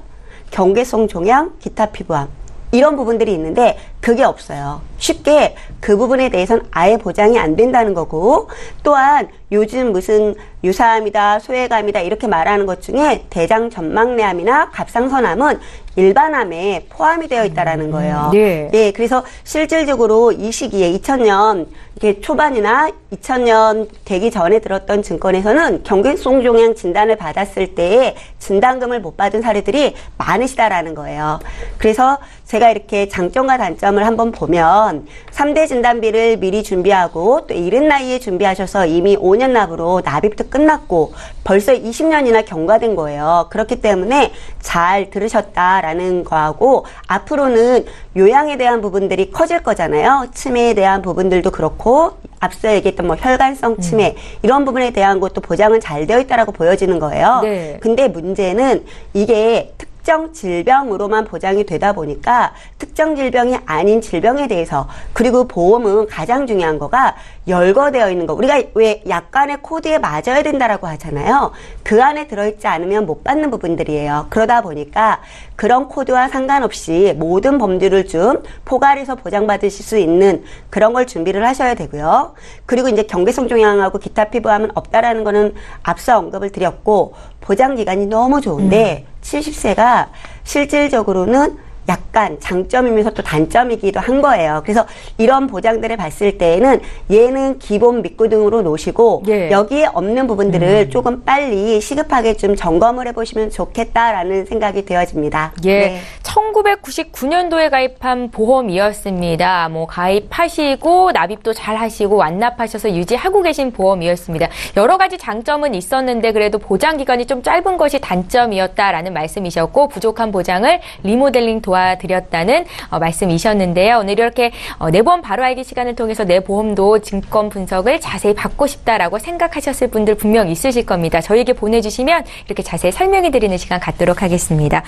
[SPEAKER 3] 경계성 종양, 기타 피부암 이런 부분들이 있는데 그게 없어요. 쉽게 그 부분에 대해서는 아예 보장이 안 된다는 거고, 또한 요즘 무슨 유사암이다, 소외감이다 이렇게 말하는 것 중에 대장 전막내암이나 갑상선암은 일반암에 포함이 되어 있다라는 거예요.
[SPEAKER 1] 네.
[SPEAKER 3] 예, 그래서 실질적으로 이 시기에 2000년 이렇게 초반이나 2000년 되기 전에 들었던 증권에서는 경계성 종양 진단을 받았을 때에 진단금을 못 받은 사례들이 많으시다라는 거예요. 그래서 제가 이렇게 장점과 단점을 한번 보면 3대 진단비를 미리 준비하고 또 이른 나이에 준비하셔서 이미 5년 납으로 납입도 끝났고 벌써 20년이나 경과된 거예요. 그렇기 때문에 잘 들으셨다라는 거하고, 앞으로는 요양에 대한 부분들이 커질 거잖아요. 치매에 대한 부분들도 그렇고 앞서 얘기했던 뭐 혈관성 치매 이런 부분에 대한 것도 보장은 잘 되어 있다라고 보여지는 거예요.
[SPEAKER 1] 네.
[SPEAKER 3] 근데 문제는 이게 특정 질병으로만 보장이 되다 보니까 특정 질병이 아닌 질병에 대해서, 그리고 보험은 가장 중요한 거가 열거되어 있는 거. 우리가 왜 약관의 코드에 맞아야 된다라고 하잖아요. 그 안에 들어있지 않으면 못 받는 부분들이에요. 그러다 보니까 그런 코드와 상관없이 모든 범주를 좀 포괄해서 보장받으실 수 있는 그런 걸 준비를 하셔야 되고요. 그리고 이제 경계성 종양하고 기타 피부암은 없다라는 거는 앞서 언급을 드렸고, 보장 기간이 너무 좋은데 70세가 실질적으로는 약간 장점이면서 또 단점이기도 한 거예요. 그래서 이런 보장들을 봤을 때에는 얘는 기본 믿고 등으로 놓으시고
[SPEAKER 1] 예.
[SPEAKER 3] 여기에 없는 부분들을 조금 빨리 시급하게 좀 점검을 해보시면 좋겠다라는 생각이 되어집니다.
[SPEAKER 1] 예,
[SPEAKER 3] 네.
[SPEAKER 1] 1999년도에 가입한 보험이었습니다. 뭐 가입하시고 납입도 잘 하시고 완납하셔서 유지하고 계신 보험이었습니다. 여러 가지 장점은 있었는데 그래도 보장 기간이 좀 짧은 것이 단점이었다라는 말씀이셨고, 부족한 보장을 리모델링 도와드렸다는 말씀이셨는데요. 오늘 이렇게 내 보험 바로 알기 시간을 통해서 내 보험도 증권 분석을 자세히 받고 싶다라고 생각하셨을 분들 분명 있으실 겁니다. 저희에게 보내주시면 이렇게 자세히 설명해드리는 시간 갖도록 하겠습니다.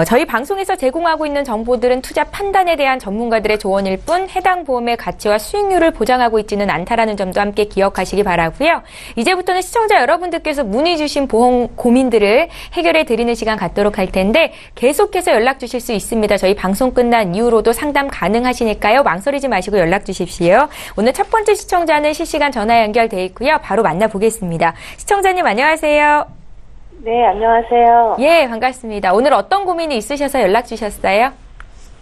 [SPEAKER 1] 저희 방송에서 제공하고 있는 정보들은 투자 판단에 대한 전문가들의 조언일 뿐 해당 보험의 가치와 수익률을 보장하고 있지는 않다라는 점도 함께 기억하시기 바라고요. 이제부터는 시청자 여러분들께서 문의 주신 보험 고민들을 해결해 드리는 시간 갖도록 할 텐데 계속해서 연락 주실 수 있습니다. 저희 방송 끝난 이후로도 상담 가능하시니까요. 망설이지 마시고 연락 주십시오. 오늘 첫 번째 시청자는 실시간 전화 연결돼 있고요. 바로 만나보겠습니다. 시청자님 안녕하세요.
[SPEAKER 4] 네, 안녕하세요.
[SPEAKER 1] 예, 반갑습니다. 오늘 어떤 고민이 있으셔서 연락 주셨어요?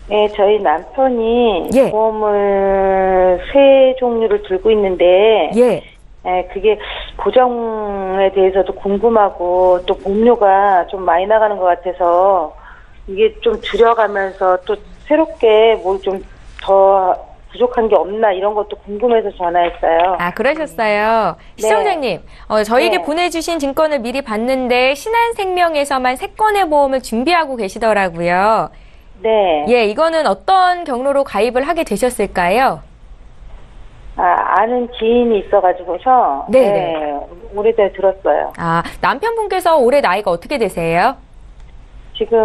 [SPEAKER 4] 네, 저희 남편이
[SPEAKER 1] 예.
[SPEAKER 4] 보험을 세 종류를 들고 있는데,
[SPEAKER 1] 예.
[SPEAKER 4] 네, 그게 보장에 대해서도 궁금하고 또 보험료가 좀 많이 나가는 것 같아서 이게 좀 줄여가면서 또 새롭게 뭘 좀 더 부족한 게 없나 이런 것도 궁금해서 전화했어요.
[SPEAKER 1] 아, 그러셨어요. 시청자님, 저희에게
[SPEAKER 4] 네.
[SPEAKER 1] 보내주신 증권을 미리 봤는데 신한생명에서만 3건의 보험을 준비하고 계시더라고요.
[SPEAKER 4] 네.
[SPEAKER 1] 예, 이거는 어떤 경로로 가입을 하게 되셨을까요?
[SPEAKER 4] 아는 지인이 있어가지고서
[SPEAKER 1] 네.
[SPEAKER 4] 오래전에 들었어요.
[SPEAKER 1] 아, 남편분께서 올해 나이가 어떻게 되세요?
[SPEAKER 4] 지금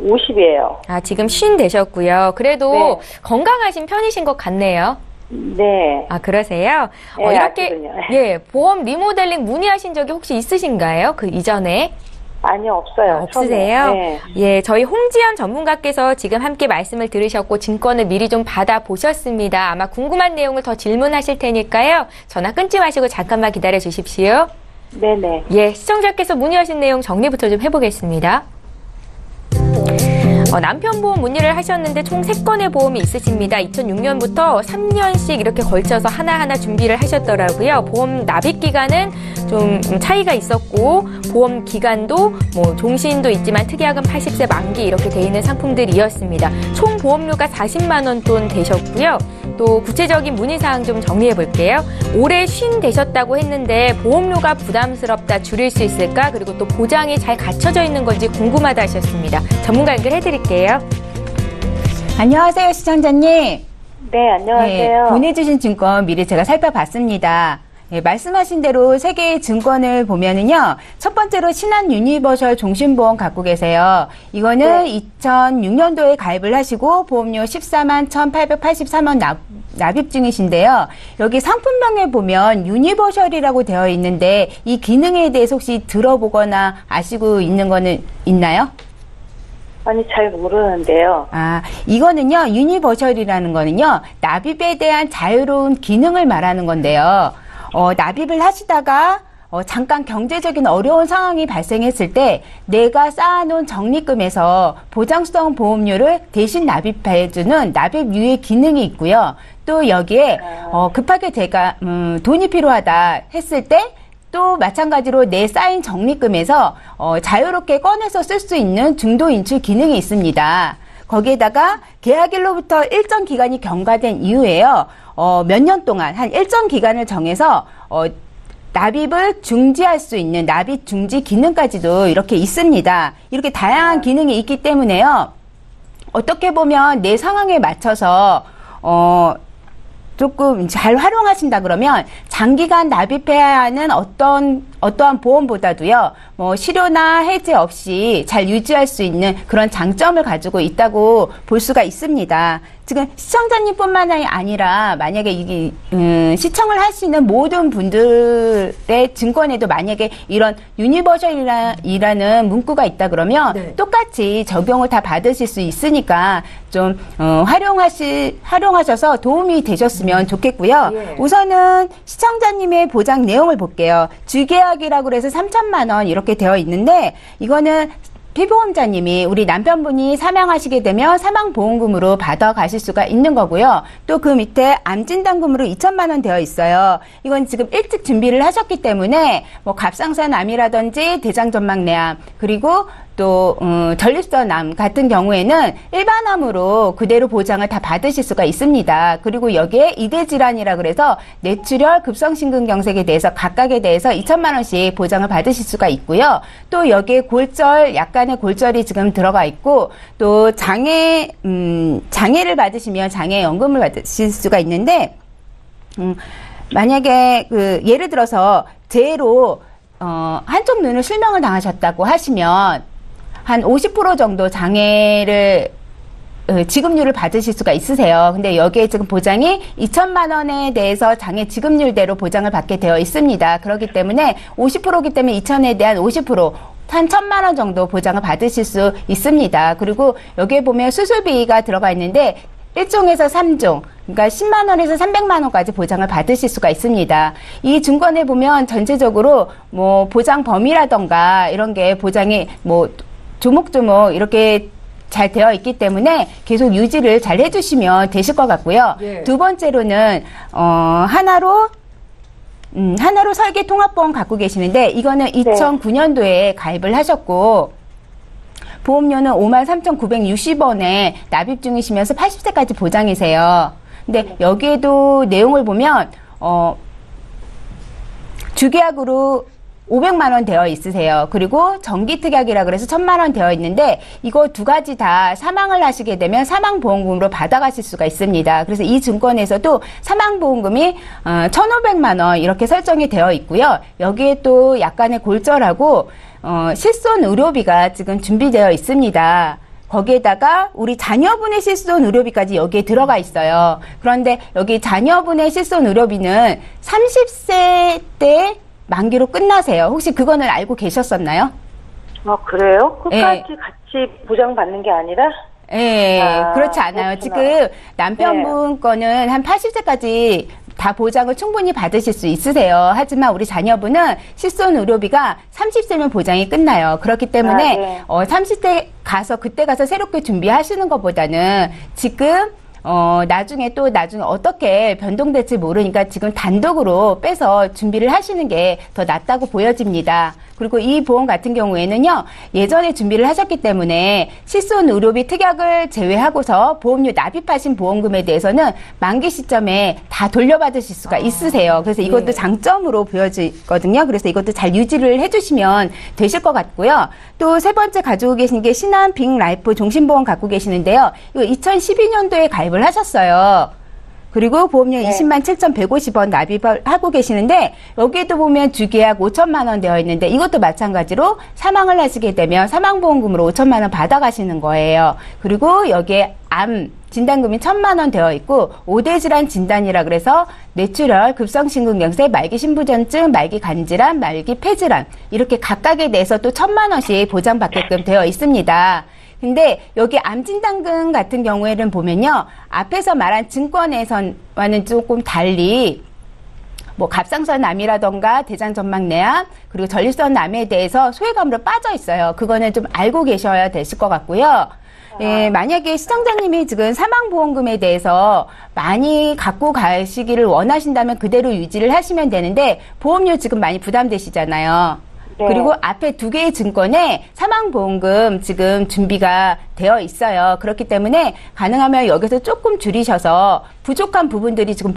[SPEAKER 4] 50이에요.
[SPEAKER 1] 아, 지금 50 되셨고요. 그래도
[SPEAKER 4] 네.
[SPEAKER 1] 건강하신 편이신 것 같네요.
[SPEAKER 4] 네.
[SPEAKER 1] 아, 그러세요?
[SPEAKER 4] 네,
[SPEAKER 1] 이렇게,
[SPEAKER 4] 아직은요.
[SPEAKER 1] 예, 보험 리모델링 문의하신 적이 혹시 있으신가요? 그 이전에?
[SPEAKER 4] 아니요, 없어요.
[SPEAKER 1] 없으세요?
[SPEAKER 4] 처음이에요. 네.
[SPEAKER 1] 예, 저희 홍지연 전문가께서 지금 함께 말씀을 들으셨고 증권을 미리 좀 받아보셨습니다. 아마 궁금한 내용을 더 질문하실 테니까요. 전화 끊지 마시고 잠깐만 기다려 주십시오.
[SPEAKER 4] 네네.
[SPEAKER 1] 예, 시청자께서 문의하신 내용 정리부터 좀 해보겠습니다. 남편 보험 문의를 하셨는데 총 3건의 보험이 있으십니다. 2006년부터 3년씩 이렇게 걸쳐서 하나하나 준비를 하셨더라고요. 보험 납입 기간은 좀 차이가 있었고 보험 기간도 뭐 종신도 있지만 특약은 80세 만기 이렇게 돼 있는 상품들이었습니다. 총 보험료가 40만 원 돈 되셨고요. 또 구체적인 문의사항 좀 정리해 볼게요. 올해 50 되셨다고 했는데 보험료가 부담스럽다 줄일 수 있을까? 그리고 또 보장이 잘 갖춰져 있는 건지 궁금하다 하셨습니다. 전문가 연결해 드릴게요.
[SPEAKER 5] 안녕하세요, 시청자님.
[SPEAKER 4] 네, 안녕하세요.
[SPEAKER 5] 네, 보내주신 증권 미리 제가 살펴봤습니다. 네, 말씀하신 대로 세 개의 증권을 보면은요, 첫 번째로 신한 유니버셜 종신보험 갖고 계세요. 이거는
[SPEAKER 4] 네.
[SPEAKER 5] 2006년도에 가입을 하시고 보험료 14만 1,883원 납입 중이신데요. 여기 상품명에 보면 유니버셜이라고 되어 있는데 이 기능에 대해서 혹시 들어보거나 아시고 있는 거는 있나요?
[SPEAKER 4] 아니, 잘 모르는데요.
[SPEAKER 5] 아, 이거는요, 유니버셜이라는 거는요, 납입에 대한 자유로운 기능을 말하는 건데요. 납입을 하시다가, 잠깐 경제적인 어려운 상황이 발생했을 때, 내가 쌓아놓은 적립금에서 보장성 보험료를 대신 납입해주는 납입 유예 기능이 있고요. 또 여기에, 급하게 돈이 필요하다 했을 때, 또 마찬가지로 내 쌓인 적립금에서 자유롭게 꺼내서 쓸 수 있는 중도 인출 기능이 있습니다. 거기에다가 계약일로부터 일정 기간이 경과된 이후에요. 몇 년 동안 한 일정 기간을 정해서 납입을 중지할 수 있는 납입 중지 기능까지도 이렇게 있습니다. 이렇게 다양한 기능이 있기 때문에요. 어떻게 보면 내 상황에 맞춰서 조금 잘 활용하신다 그러면 장기간 납입해야 하는 어떠한 보험보다도요, 뭐 실효나 해지 없이 잘 유지할 수 있는 그런 장점을 가지고 있다고 볼 수가 있습니다. 지금 시청자님뿐만 아니라 만약에 이게 시청을 하시는 모든 분들의 증권에도 만약에 이런 유니버셜이라는 문구가 있다 그러면
[SPEAKER 1] 네.
[SPEAKER 5] 똑같이 적용을 다 받으실 수 있으니까 좀 활용하셔서 도움이 되셨으면 좋겠고요.
[SPEAKER 1] 예.
[SPEAKER 5] 우선은 시청자님의 보장 내용을 볼게요. 주계약이라고 해서 3천만 원 이렇게 되어 있는데 이거는 피보험자님이 우리 남편분이 사망하시게 되면 사망보험금으로 받아가실 수가 있는 거고요. 또 그 밑에 암진단금으로 2천만 원 되어 있어요. 이건 지금 일찍 준비를 하셨기 때문에 뭐 갑상선암이라든지 대장전막내암 그리고 또 전립선암 같은 경우에는 일반암으로 그대로 보장을 다 받으실 수가 있습니다. 그리고 여기에 이대질환이라 그래서 뇌출혈, 급성심근경색에 대해서 각각에 대해서 2천만 원씩 보장을 받으실 수가 있고요. 또 여기에 골절, 약간의 골절이 지금 들어가 있고 또 장애를 받으시면 장애연금을 받으실 수가 있는데 만약에 예를 들어서 재해로 한쪽 눈을 실명을 당하셨다고 하시면 한 50% 정도 장애를 지급률을 받으실 수가 있으세요. 근데 여기에 지금 보장이 2천만 원에 대해서 장애 지급률대로 보장을 받게 되어 있습니다. 그렇기 때문에 50%이기 때문에 2천에 대한 50%, 한 1,000만 원 정도 보장을 받으실 수 있습니다. 그리고 여기에 보면 수술비가 들어가 있는데 1종에서 3종, 그러니까 10만 원에서 300만 원까지 보장을 받으실 수가 있습니다. 이 증권에 보면 전체적으로 뭐 보장 범위라던가 이런 게 보장이 뭐 조목조목 이렇게 잘 되어 있기 때문에 계속 유지를 잘 해주시면 되실 것 같고요.
[SPEAKER 1] 예.
[SPEAKER 5] 두 번째로는 하나로 설계 통합보험 갖고 계시는데 이거는 2009년도에 가입을 하셨고 보험료는 53,960원에 납입 중이시면서 80세까지 보장이세요. 근데 여기에도 내용을 보면 주계약으로 500만 원 되어 있으세요. 그리고 정기특약이라 그래서 1,000만 원 되어 있는데 이거 두 가지 다 사망을 하시게 되면 사망보험금으로 받아가실 수가 있습니다. 그래서 이 증권에서도 사망보험금이 1,500만 원 이렇게 설정이 되어 있고요. 여기에 또 약간의 골절하고 실손 의료비가 지금 준비되어 있습니다. 거기에다가 우리 자녀분의 실손 의료비까지 여기에 들어가 있어요. 그런데 여기 자녀분의 실손 의료비는 30세 때 만기로 끝나세요. 혹시 그거는 알고 계셨었나요?
[SPEAKER 4] 그래요? 끝까지 같이 보장받는 게 아니라?
[SPEAKER 5] 그렇지 않아요.
[SPEAKER 4] 그렇구나.
[SPEAKER 5] 지금 남편분 거는 한 80세까지 다 보장을 충분히 받으실 수 있으세요. 하지만 우리 자녀분은 실손 의료비가 30세면 보장이 끝나요. 그렇기 때문에 30대 가서 그때 가서 새롭게 준비하시는 것보다는 지금 나중에 어떻게 변동될지 모르니까 지금 단독으로 빼서 준비를 하시는 게 더 낫다고 보여집니다. 그리고 이 보험 같은 경우에는요, 예전에 준비를 하셨기 때문에 실손 의료비 특약을 제외하고서 보험료 납입하신 보험금에 대해서는 만기 시점에 다 돌려받으실 수가 있으세요. 그래서 이것도 장점으로 보여지거든요. 그래서 이것도 잘 유지를 해주시면 되실 것 같고요. 또 세 번째 가지고 계신 게 신한 빅라이프 종신보험 갖고 계시는데요. 이거 2012년도에 가입을 하셨어요. 그리고 보험료 20만 7,150원 납입을 하고 계시는데 여기에도 보면 주계약 5천만 원 되어 있는데 이것도 마찬가지로 사망을 하시게 되면 사망보험금으로 5천만 원 받아가시는 거예요. 그리고 여기에 암 진단금이 1,000만 원 되어 있고 5대 질환 진단이라 그래서 뇌출혈, 급성심근경색, 말기 신부전증, 말기 간질환, 말기 폐질환 이렇게 각각에 대해서 또 1,000만 원씩 보장받게끔 되어 있습니다. 근데 여기 암진단금 같은 경우에는 보면요, 앞에서 말한 증권에서와는 조금 달리 뭐 갑상선 암이라던가 대장전막내암 그리고 전립선 암에 대해서 소외감으로 빠져 있어요. 그거는 좀 알고 계셔야 되실 것 같고요. 예, 만약에 시청자님이 지금 사망보험금에 대해서 많이 갖고 가시기를 원하신다면 그대로 유지를 하시면 되는데 보험료 지금 많이 부담되시잖아요.
[SPEAKER 4] 네.
[SPEAKER 5] 그리고 앞에 두 개의 증권에 사망보험금 지금 준비가 되어 있어요. 그렇기 때문에 가능하면 여기서 조금 줄이셔서 부족한 부분들이 지금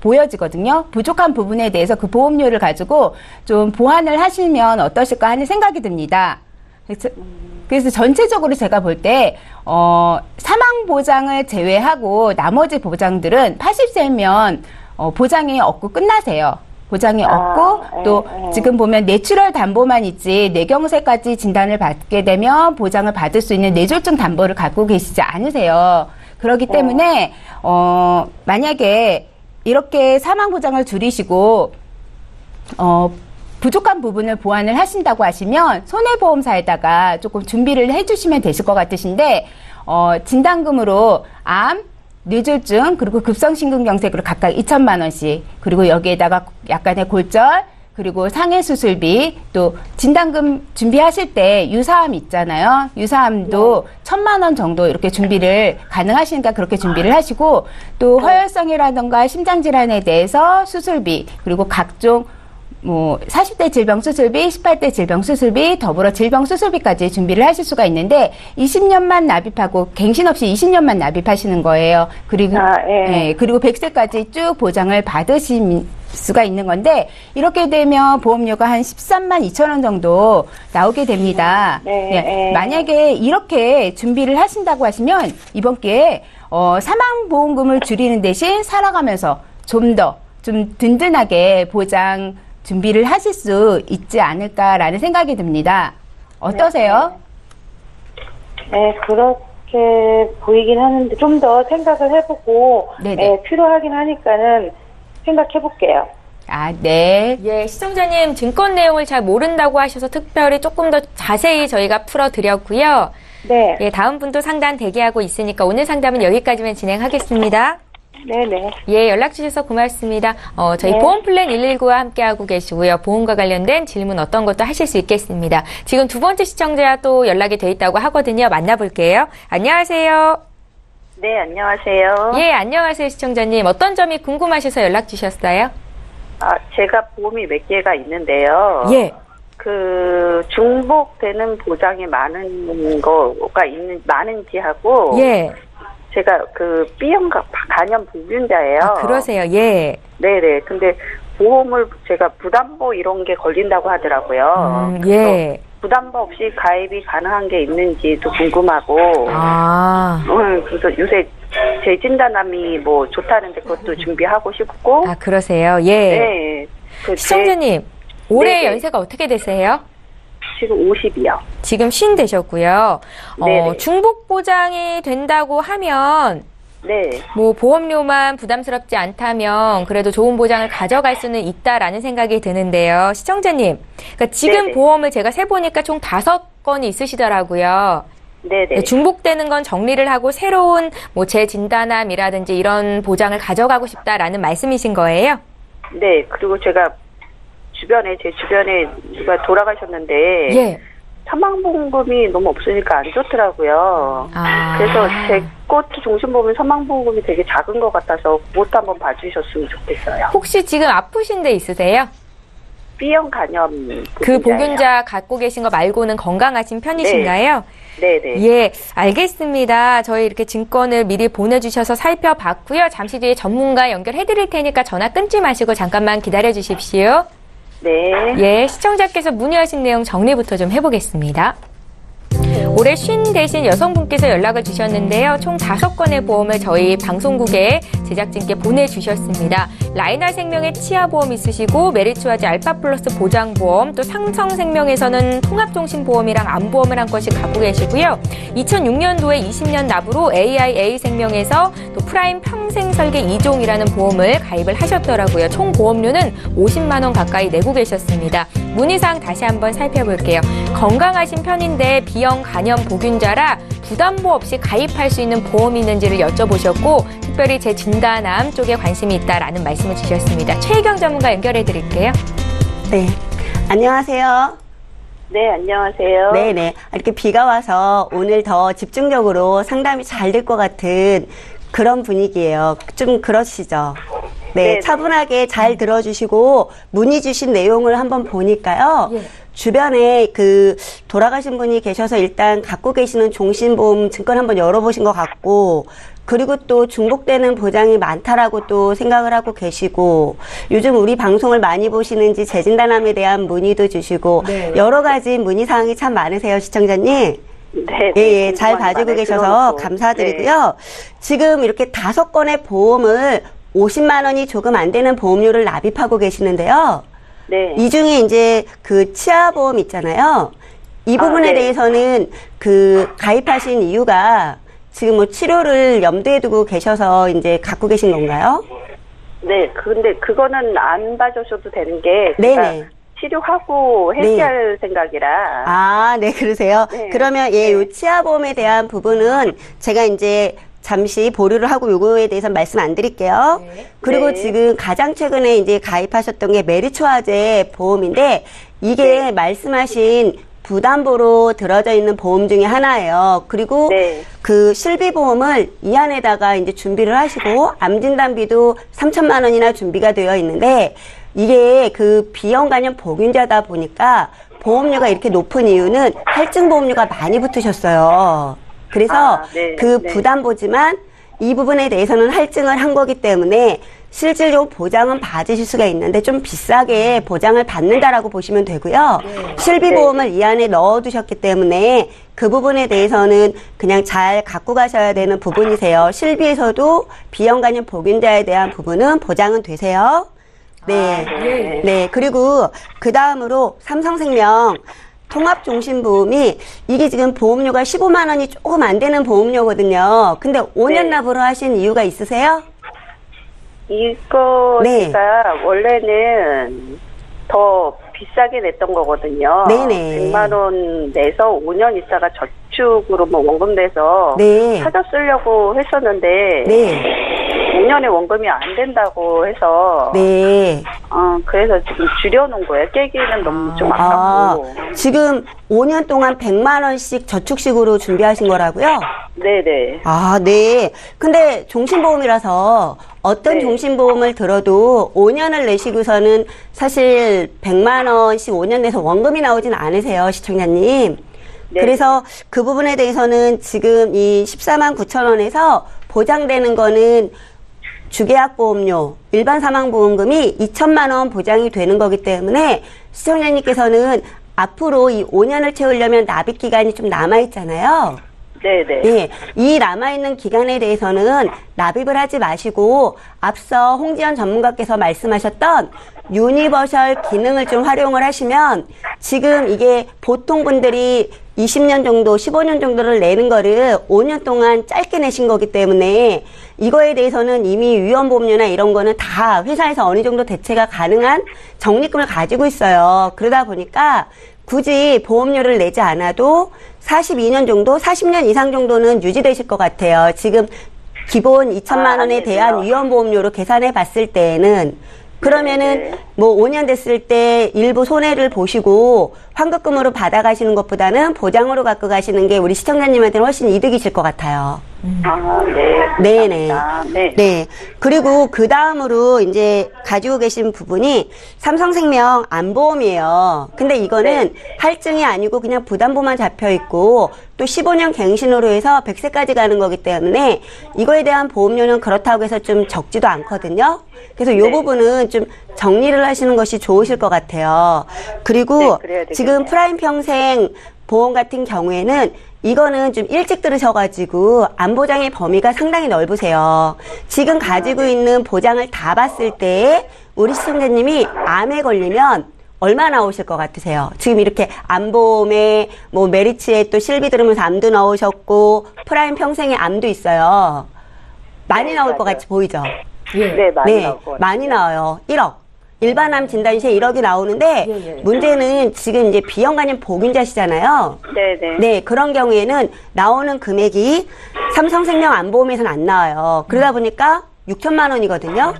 [SPEAKER 5] 보여지거든요. 부족한 부분에 대해서 그 보험료를 가지고 좀 보완을 하시면 어떠실까 하는 생각이 듭니다. 그래서 전체적으로 제가 볼 때 사망 보장을 제외하고 나머지 보장들은 80세면 보장이 없고 끝나세요. 보장이 없고 또 지금 보면 뇌출혈 담보만 있지 뇌경색까지 진단을 받게 되면 보장을 받을 수 있는 뇌졸중 담보를 갖고 계시지 않으세요. 그렇기 때문에 만약에 이렇게 사망 보장을 줄이시고 부족한 부분을 보완을 하신다고 하시면 손해보험사에다가 조금 준비를 해주시면 되실 것 같으신데 진단금으로 암, 뇌졸중 그리고 급성심근경색으로 각각 2천만 원씩 그리고 여기에다가 약간의 골절 그리고 상해 수술비 또 진단금 준비하실 때 유사암 있잖아요. 유사암도 1,000만 원 정도 이렇게 준비를 가능하시니까 그렇게 준비를 하시고 또 허혈성이라든가 심장질환에 대해서 수술비 그리고 각종 40대 질병 수술비, 18대 질병 수술비, 더불어 질병 수술비까지 준비를 하실 수가 있는데 20년만 납입하고 갱신 없이 20년만 납입하시는 거예요. 그리고 그리고 100세까지 쭉 보장을 받으실 수가 있는 건데 이렇게 되면 보험료가 한 13만 2천 원 정도 나오게 됩니다. 만약에 이렇게 준비를 하신다고 하시면 이번 기회에 사망보험금을 줄이는 대신 살아가면서 좀 든든하게 보장 준비를 하실 수 있지 않을까라는 생각이 듭니다. 어떠세요?
[SPEAKER 4] 네, 그렇게 보이긴 하는데 좀 더 생각을 해보고 필요하긴 하니까는 생각해볼게요.
[SPEAKER 5] 아, 네.
[SPEAKER 1] 예, 시청자님 증권 내용을 잘 모른다고 하셔서 특별히 조금 더 자세히 저희가 풀어드렸고요.
[SPEAKER 4] 네.
[SPEAKER 1] 예, 다음 분도 상담 대기하고 있으니까 오늘 상담은 여기까지만 진행하겠습니다.
[SPEAKER 4] 네네.
[SPEAKER 1] 예, 연락 주셔서 고맙습니다. 저희 보험플랜 119와 함께하고 계시고요. 보험과 관련된 질문 어떤 것도 하실 수 있겠습니다. 지금 두 번째 시청자 또 연락이 돼 있다고 하거든요. 만나볼게요. 안녕하세요.
[SPEAKER 6] 네, 안녕하세요.
[SPEAKER 1] 예, 안녕하세요, 시청자님. 어떤 점이 궁금하셔서 연락 주셨어요?
[SPEAKER 6] 제가 보험이 몇 개가 있는데요.
[SPEAKER 1] 예.
[SPEAKER 6] 중복되는 보장이 많은 거가 많은지 하고.
[SPEAKER 1] 예.
[SPEAKER 6] 제가 B형 간염 불균자예요.
[SPEAKER 1] 그러세요. 예.
[SPEAKER 6] 네네. 근데 보험을 제가 부담보 이런 게 걸린다고 하더라고요.
[SPEAKER 1] 예.
[SPEAKER 6] 부담보 없이 가입이 가능한 게 있는지도 궁금하고. 그래서 요새 재진단암이 좋다는데 그것도 준비하고 싶고.
[SPEAKER 1] 그러세요. 예.
[SPEAKER 6] 네.
[SPEAKER 1] 시청자님, 올해 연세가 어떻게 되세요?
[SPEAKER 6] 지금 50이요.
[SPEAKER 1] 지금 50 되셨고요.
[SPEAKER 6] 네네.
[SPEAKER 1] 중복 보장이 된다고 하면
[SPEAKER 6] 네.
[SPEAKER 1] 보험료만 부담스럽지 않다면 그래도 좋은 보장을 가져갈 수는 있다라는 생각이 드는데요. 시청자님, 그러니까 지금
[SPEAKER 6] 네네.
[SPEAKER 1] 보험을 제가 세보니까 총 5건이 있으시더라고요.
[SPEAKER 6] 네네.
[SPEAKER 1] 중복되는 건 정리를 하고 새로운 재진단암이라든지 이런 보장을 가져가고 싶다라는 말씀이신 거예요?
[SPEAKER 6] 네. 그리고 제가 제 주변에 누가 돌아가셨는데.
[SPEAKER 1] 예.
[SPEAKER 6] 사망보험금이 너무 없으니까 안 좋더라고요. 그래서 제 것도 종신보험이 사망보험금이 되게 작은 것 같아서 그것도 한번 봐주셨으면 좋겠어요.
[SPEAKER 1] 혹시 지금 아프신 데 있으세요?
[SPEAKER 6] B형 간염
[SPEAKER 1] 그 보균자 갖고 계신 거 말고는 건강하신 편이신가요?
[SPEAKER 6] 네네.
[SPEAKER 1] 예, 알겠습니다. 저희 이렇게 증권을 미리 보내주셔서 살펴봤고요. 잠시 뒤에 전문가 연결해드릴 테니까 전화 끊지 마시고 잠깐만 기다려 주십시오.
[SPEAKER 6] 네.
[SPEAKER 1] 예, 시청자께서 문의하신 내용 정리부터 좀 해보겠습니다. 올해 쉰 대신 여성분께서 연락을 주셨는데요. 총 5건의 보험을 저희 방송국에 제작진께 보내주셨습니다. 라이나생명의 치아보험 있으시고 메리츠와지 알파플러스 보장보험, 또 상성생명에서는 통합종신보험이랑 암보험을 한 건씩 갖고 계시고요. 2006년도에 20년 납으로 AIA생명에서 또 프라임 평생설계 2종이라는 보험을 가입을 하셨더라고요. 총 보험료는 50만 원 가까이 내고 계셨습니다. 문의사항 다시 한번 살펴볼게요. 건강하신 편인데 B형 간염 보균자라 부담보 없이 가입할 수 있는 보험이 있는지를 여쭤보셨고 특별히 제 진단암 쪽에 관심이 있다라는 말씀을 주셨습니다. 최희경 전문가 연결해 드릴게요.
[SPEAKER 3] 네. 안녕하세요.
[SPEAKER 6] 네, 안녕하세요.
[SPEAKER 3] 네네. 이렇게 비가 와서 오늘 더 집중적으로 상담이 잘 될 것 같은 그런 분위기예요. 좀 그러시죠? 네.
[SPEAKER 6] 네네.
[SPEAKER 3] 차분하게 잘 들어주시고 문의 주신 내용을 한번 보니까요.
[SPEAKER 1] 예.
[SPEAKER 3] 주변에 그 돌아가신 분이 계셔서 일단 갖고 계시는 종신보험 증권 한번 열어보신 것 같고, 그리고 또 중복되는 보장이 많다라고 또 생각을 하고 계시고, 요즘 우리 방송을 많이 보시는지 재진단암에 대한 문의도 주시고,
[SPEAKER 1] 네.
[SPEAKER 3] 여러 가지 문의사항이 참 많으세요, 시청자님.
[SPEAKER 6] 네.
[SPEAKER 3] 예, 잘 봐주고 계셔서 감사드리고요. 지금 이렇게 5건의 보험을 50만 원이 조금 안 되는 보험료를 납입하고 계시는데요.
[SPEAKER 6] 네.
[SPEAKER 3] 이 중에 이제 그 치아보험 있잖아요. 이 부분에
[SPEAKER 6] 네.
[SPEAKER 3] 대해서는 그 가입하신 이유가 지금 뭐 치료를 염두에 두고 계셔서 이제 갖고 계신 건가요?
[SPEAKER 6] 네, 근데 그거는 안 봐주셔도 되는 게
[SPEAKER 3] 네네.
[SPEAKER 6] 제가 치료하고 해지할 생각이라.
[SPEAKER 3] 아, 네, 그러세요?
[SPEAKER 6] 네.
[SPEAKER 3] 그러면 예, 요 치아보험에 대한 부분은 제가 이제 잠시 보류를 하고 요거에 대해서 말씀 안 드릴게요. 그리고
[SPEAKER 6] 네.
[SPEAKER 3] 지금 가장 최근에 이제 가입하셨던 게 메리츠화재 보험인데 이게
[SPEAKER 6] 네.
[SPEAKER 3] 말씀하신 부담보로 들어져 있는 보험 중에 하나예요. 그리고
[SPEAKER 6] 네.
[SPEAKER 3] 그 실비보험을 이 안에다가 이제 준비를 하시고 암진단비도 3천만 원이나 준비가 되어 있는데 이게 그 B형 간염 보균자다 보니까 보험료가 이렇게 높은 이유는 할증 보험료가 많이 붙으셨어요. 그래서
[SPEAKER 6] 네,
[SPEAKER 3] 그
[SPEAKER 6] 네.
[SPEAKER 3] 부담보지만 이 부분에 대해서는 할증을 한 거기 때문에 실질적으로 보장은 받으실 수가 있는데 좀 비싸게 보장을 받는다라고 보시면 되고요. 실비보험을 이 안에 넣어두셨기 때문에 그 부분에 대해서는 그냥 잘 갖고 가셔야 되는 부분이세요. 실비에서도 B형 간염 보균자에 대한 부분은 보장은 되세요. 네.
[SPEAKER 1] 예.
[SPEAKER 3] 네. 그리고 그 다음으로 삼성생명 통합종신보험이 이게 지금 보험료가 15만 원이 조금 안 되는 보험료거든요. 근데 5년
[SPEAKER 6] 네.
[SPEAKER 3] 납으로 하신 이유가 있으세요?
[SPEAKER 6] 이거
[SPEAKER 3] 네.
[SPEAKER 6] 제가 원래는 더 비싸게 냈던 거거든요.
[SPEAKER 3] 네네.
[SPEAKER 6] 100만 원 내서 5년 있다가 저축으로 뭐 원금 내서
[SPEAKER 3] 네.
[SPEAKER 6] 찾아 쓰려고 했었는데
[SPEAKER 3] 네.
[SPEAKER 6] 5년에 원금이 안 된다고 해서
[SPEAKER 3] 네.
[SPEAKER 6] 그래서 지금 줄여놓은 거예요. 깨기는 너무 좀 아깝고.
[SPEAKER 3] 지금 5년 동안 100만 원씩 저축식으로 준비하신 거라고요?
[SPEAKER 6] 네네.
[SPEAKER 3] 아, 네. 근데 종신보험이라서 어떤
[SPEAKER 6] 네.
[SPEAKER 3] 종신보험을 들어도 5년을 내시고서는 사실 100만 원씩 5년 내서 원금이 나오진 않으세요, 시청자님.
[SPEAKER 6] 네.
[SPEAKER 3] 그래서 그 부분에 대해서는 지금 이 14만 9천 원에서 보장되는 거는 주계약보험료, 일반 사망보험금이 2천만 원 보장이 되는 거기 때문에 시청자님께서는 앞으로 이 5년을 채우려면 납입 기간이 좀 남아있잖아요.
[SPEAKER 6] 네네.
[SPEAKER 3] 네, 이 남아있는 기간에 대해서는 납입을 하지 마시고 앞서 홍지연 전문가께서 말씀하셨던 유니버셜 기능을 좀 활용을 하시면 지금 이게 보통 분들이 20년 정도, 15년 정도를 내는 거를 5년 동안 짧게 내신 거기 때문에 이거에 대해서는 이미 위험보험료나 이런 거는 다 회사에서 어느 정도 대체가 가능한 적립금을 가지고 있어요. 그러다 보니까 굳이 보험료를 내지 않아도 42년 정도, 40년 이상 정도는 유지되실 것 같아요. 지금 기본 2천만 원에 대한 위험보험료로 계산해 봤을 때에는 그러면은 뭐 5년 됐을 때 일부 손해를 보시고 환급금으로 받아가시는 것보다는 보장으로 갖고 가시는 게 우리 시청자님한테는 훨씬 이득이실 것 같아요.
[SPEAKER 6] 아, 네.
[SPEAKER 3] 네네.
[SPEAKER 6] 네.
[SPEAKER 3] 네. 그리고 그 다음으로 이제 가지고 계신 부분이 삼성생명 안보험이에요. 근데 이거는 할증이 아니고 그냥 부담보만 잡혀 있고 또 15년 갱신으로 해서 100세까지 가는 거기 때문에 이거에 대한 보험료는 그렇다고 해서 좀 적지도 않거든요. 그래서 이 부분은 좀 정리를 하시는 것이 좋으실 것 같아요. 그리고 지금 프라임 평생 보험 같은 경우에는 이거는 좀 일찍 들으셔가지고 안보장의 범위가 상당히 넓으세요. 지금 가지고 있는 보장을 다 봤을 때 우리 시청자님이 암에 걸리면 얼마 나오실 것 같으세요? 지금 이렇게 암보험에 뭐 메리츠에 또 실비 들으면서 암도 넣으셨고 프라임 평생에 암도 있어요. 많이 나올 것 같이 보이죠?
[SPEAKER 6] 네, 많이 나올 것 같아요.
[SPEAKER 3] 많이 나와요. 1억. 일반암 진단 시에 1억이 나오는데 문제는 지금 이제 비형간염 보균자시잖아요.
[SPEAKER 6] 네네.
[SPEAKER 3] 네, 그런 경우에는 나오는 금액이 삼성생명 안보험에서는 안 나와요. 그러다 보니까 6천만 원이거든요.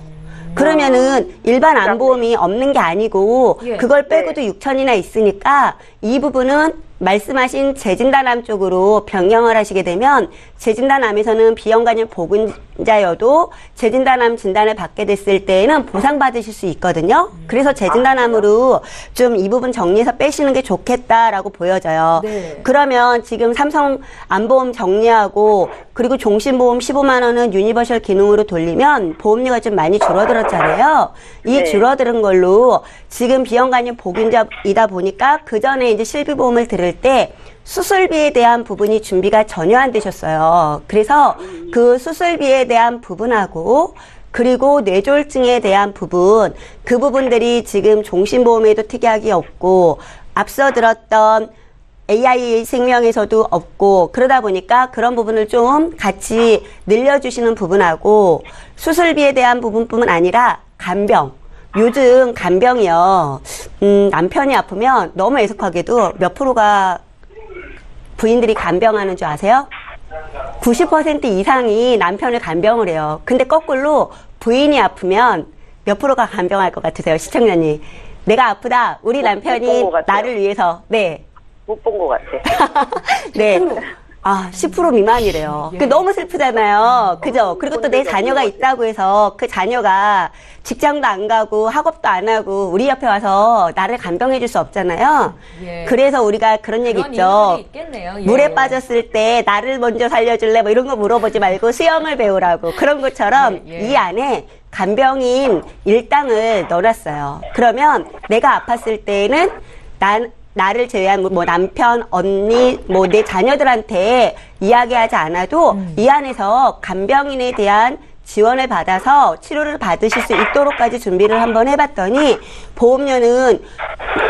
[SPEAKER 3] 그러면은 일반 안보험이 없는 게 아니고 그걸 빼고도 6천이나 있으니까 이 부분은 말씀하신 재진단암 쪽으로 변경을 하시게 되면 재진단암에서는 비형간염 보균자여도 재진단암 진단을 받게 됐을 때에는 보상받으실 수 있거든요. 그래서 재진단암으로 좀 이 부분 정리해서 빼시는 게 좋겠다라고 보여져요.
[SPEAKER 1] 네.
[SPEAKER 3] 그러면 지금 삼성 안보험 정리하고 그리고 종신보험 15만 원은 유니버셜 기능으로 돌리면 보험료가 좀 많이 줄어들었잖아요. 이 줄어드는 걸로 지금 비형간염 보균자이다 보니까 그 전에 이제 실비보험을 들을 때 수술비에 대한 부분이 준비가 전혀 안 되셨어요. 그래서 그 수술비에 대한 부분하고 그리고 뇌졸중에 대한 부분, 그 부분들이 지금 종신보험에도 특약이 없고 앞서 들었던 AI 생명에서도 없고 그러다 보니까 그런 부분을 좀 같이 늘려주시는 부분하고 수술비에 대한 부분뿐만 아니라 간병. 요즘 간병이요. 남편이 아프면 너무 애석하게도 몇 프로가 부인들이 간병하는 줄 아세요? 90% 이상이 남편을 간병을 해요. 근데 거꾸로 부인이 아프면 몇 프로가 간병할 것 같으세요, 시청자님? 내가 아프다. 우리 남편이 나를 위해서. 네.
[SPEAKER 6] 못 본 것 같아.
[SPEAKER 3] 네. 아, 10% 미만이래요. 너무 슬프잖아요. 그죠? 그리고 또 내 자녀가 있다고 해서 그 자녀가 직장도 안 가고 학업도 안 하고 우리 옆에 와서 나를 간병해 줄 수 없잖아요. 그래서 우리가 그런 얘기 있죠. 물에 빠졌을 때 나를 먼저 살려줄래? 뭐 이런 거 물어보지 말고 수영을 배우라고. 그런 것처럼 이 안에 간병인 일당을 넣어놨어요. 그러면 내가 아팠을 때는 나를 제외한 뭐 남편, 언니, 뭐 내 자녀들한테 이야기하지 않아도 이 안에서 간병인에 대한 지원을 받아서 치료를 받으실 수 있도록까지 준비를 한번 해봤더니 보험료는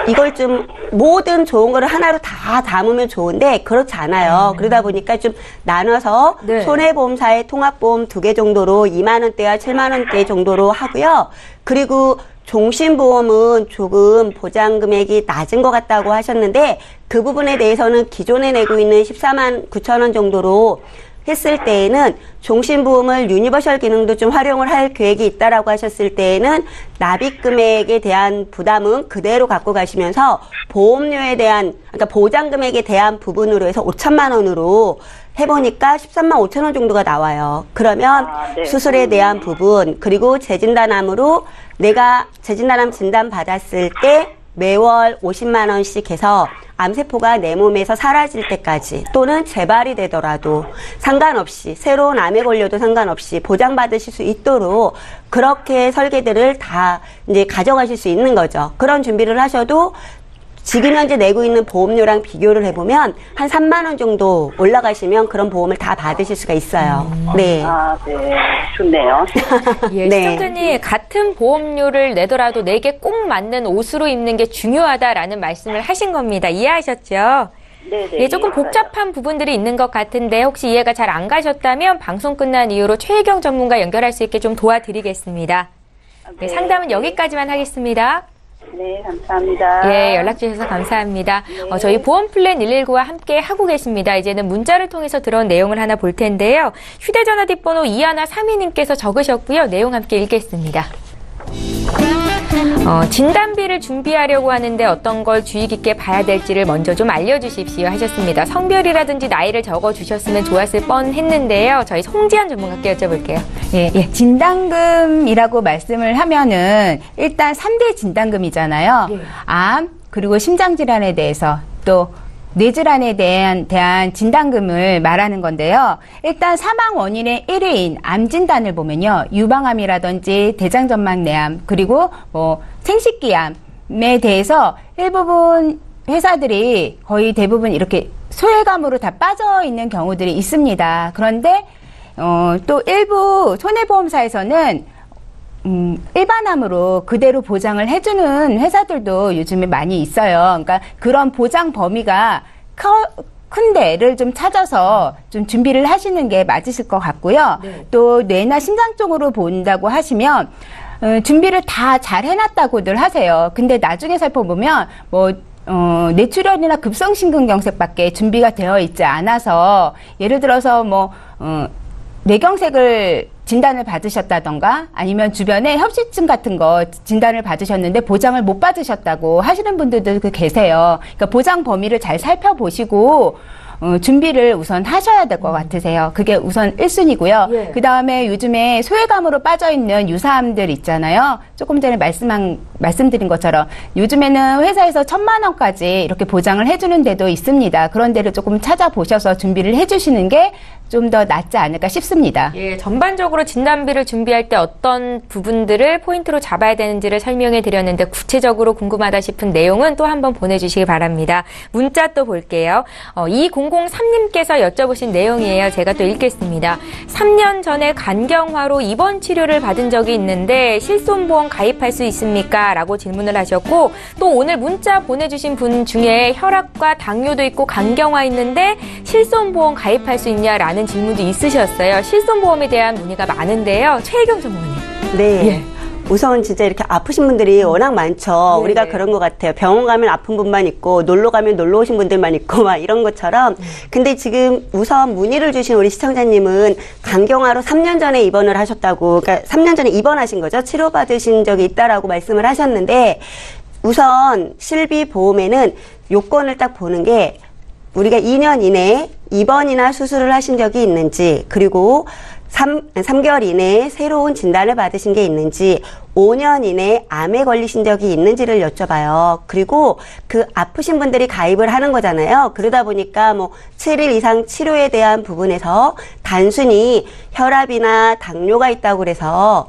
[SPEAKER 3] 이걸 좀 모든 좋은 거를 하나로 다 담으면 좋은데 그렇지 않아요. 그러다 보니까 좀 나눠서 손해보험사의 통합보험 2개 정도로 2만 원대와 7만 원대 정도로 하고요. 그리고 종신보험은 조금 보장 금액이 낮은 것 같다고 하셨는데 그 부분에 대해서는 기존에 내고 있는 14만 9천 원 정도로 했을 때에는 종신보험을 유니버셜 기능도 좀 활용을 할 계획이 있다라고 하셨을 때에는 납입 금액에 대한 부담은 그대로 갖고 가시면서 보험료에 대한 그러니까 보장 금액에 대한 부분으로 해서 5천만 원으로 해보니까 13만 5천 원 정도가 나와요. 그러면 수술에 대한 부분 그리고 재진단암으로 내가 재진단암 진단 받았을 때 매월 50만 원씩 해서 암세포가 내 몸에서 사라질 때까지 또는 재발이 되더라도 상관없이 새로운 암에 걸려도 상관없이 보장받으실 수 있도록 그렇게 설계들을 다 이제 가져가실 수 있는 거죠. 그런 준비를 하셔도 지금 현재 내고 있는 보험료랑 비교를 해보면 한 3만 원 정도 올라가시면 그런 보험을 다 받으실 수가 있어요. 네.
[SPEAKER 6] 아, 네. 좋네요.
[SPEAKER 1] 예, 시청자님 같은 보험료를 내더라도 내게 꼭 맞는 옷으로 입는 게 중요하다라는 말씀을 하신 겁니다. 이해하셨죠?
[SPEAKER 6] 네네.
[SPEAKER 1] 예, 조금 복잡한 부분들이 있는 것 같은데 혹시 이해가 잘 안 가셨다면 방송 끝난 이후로 최혜경 전문가 연결할 수 있게 좀 도와드리겠습니다. 네, 상담은 여기까지만 하겠습니다.
[SPEAKER 6] 네, 감사합니다.
[SPEAKER 1] 예, 연락 주셔서 감사합니다. 저희 보험플랜 119와 함께 하고 계십니다. 이제는 문자를 통해서 들어온 내용을 하나 볼 텐데요. 휴대전화 뒷번호 2132님께서 적으셨고요. 내용 함께 읽겠습니다. 진단비를 준비하려고 하는데 어떤 걸 주의 깊게 봐야 될지를 먼저 좀 알려주십시오 하셨습니다. 성별이라든지 나이를 적어주셨으면 좋았을 뻔했는데요. 저희 송지연 전문가께 여쭤볼게요.
[SPEAKER 5] 예, 진단금이라고 말씀을 하면은 일단 3대 진단금이잖아요. 암, 그리고 심장질환에 대해서 또 뇌질환에 대한 진단금을 말하는 건데요. 일단 사망 원인의 1위인 암 진단을 보면요. 유방암이라든지 대장전막내암 그리고 생식기암에 대해서 일부분 회사들이 거의 대부분 이렇게 소외감으로 다 빠져 있는 경우들이 있습니다. 그런데 또 일부 손해보험사에서는 일반암으로 그대로 보장을 해주는 회사들도 요즘에 많이 있어요. 그러니까 그런 보장 범위가 큰 데를 좀 찾아서 좀 준비를 하시는 게 맞으실 것 같고요. 또 뇌나 심장 쪽으로 본다고 하시면 준비를 다 잘 해놨다고들 하세요. 근데 나중에 살펴보면 뇌출혈이나 급성심근경색밖에 준비가 되어 있지 않아서 예를 들어서 뇌경색을 진단을 받으셨다던가 아니면 주변에 협심증 같은 거 진단을 받으셨는데 보장을 못 받으셨다고 하시는 분들도 계세요. 그러니까 보장 범위를 잘 살펴보시고 준비를 우선 하셔야 될 것 같으세요. 그게 우선 1순위고요. 그 다음에 요즘에 소외감으로 빠져있는 유사암들 있잖아요. 조금 전에 말씀드린 것처럼 요즘에는 회사에서 1,000만 원까지 이렇게 보장을 해주는 데도 있습니다. 그런 데를 조금 찾아보셔서 준비를 해주시는 게 좀 더 낫지 않을까 싶습니다.
[SPEAKER 1] 예, 전반적으로 진단비를 준비할 때 어떤 부분들을 포인트로 잡아야 되는지를 설명해 드렸는데 구체적으로 궁금하다 싶은 내용은 또 한번 보내주시기 바랍니다. 문자 또 볼게요. 2003님께서 여쭤보신 내용이에요. 제가 또 읽겠습니다. 3년 전에 간경화로 입원 치료를 받은 적이 있는데 실손보험 가입할 수 있습니까? 라고 질문을 하셨고 또 오늘 문자 보내주신 분 중에 혈압과 당뇨도 있고 간경화 있는데 실손보험 가입할 수 있냐라는 질문도 있으셨어요. 실손보험에 대한 문의가 많은데요. 최혜경 전문가님.
[SPEAKER 3] 네.
[SPEAKER 1] 예.
[SPEAKER 3] 우선 진짜 이렇게 아프신 분들이 워낙 많죠. 우리가 그런 것 같아요. 병원 가면 아픈 분만 있고 놀러 가면 놀러 오신 분들만 있고 막 이런 것처럼. 근데 지금 우선 문의를 주신 우리 시청자님은 간경화로 3년 전에 입원을 하셨다고, 그러니까 3년 전에 입원하신 거죠. 치료받으신 적이 있다라고 말씀을 하셨는데 우선 실비보험에는 요건을 딱 보는 게 우리가 2년 이내에 입원이나 수술을 하신 적이 있는지, 그리고 3개월 이내에 새로운 진단을 받으신 게 있는지, 5년 이내에 암에 걸리신 적이 있는지를 여쭤봐요. 그리고 그 아프신 분들이 가입을 하는 거잖아요. 그러다 보니까 7일 이상 치료에 대한 부분에서 단순히 혈압이나 당뇨가 있다고 그래서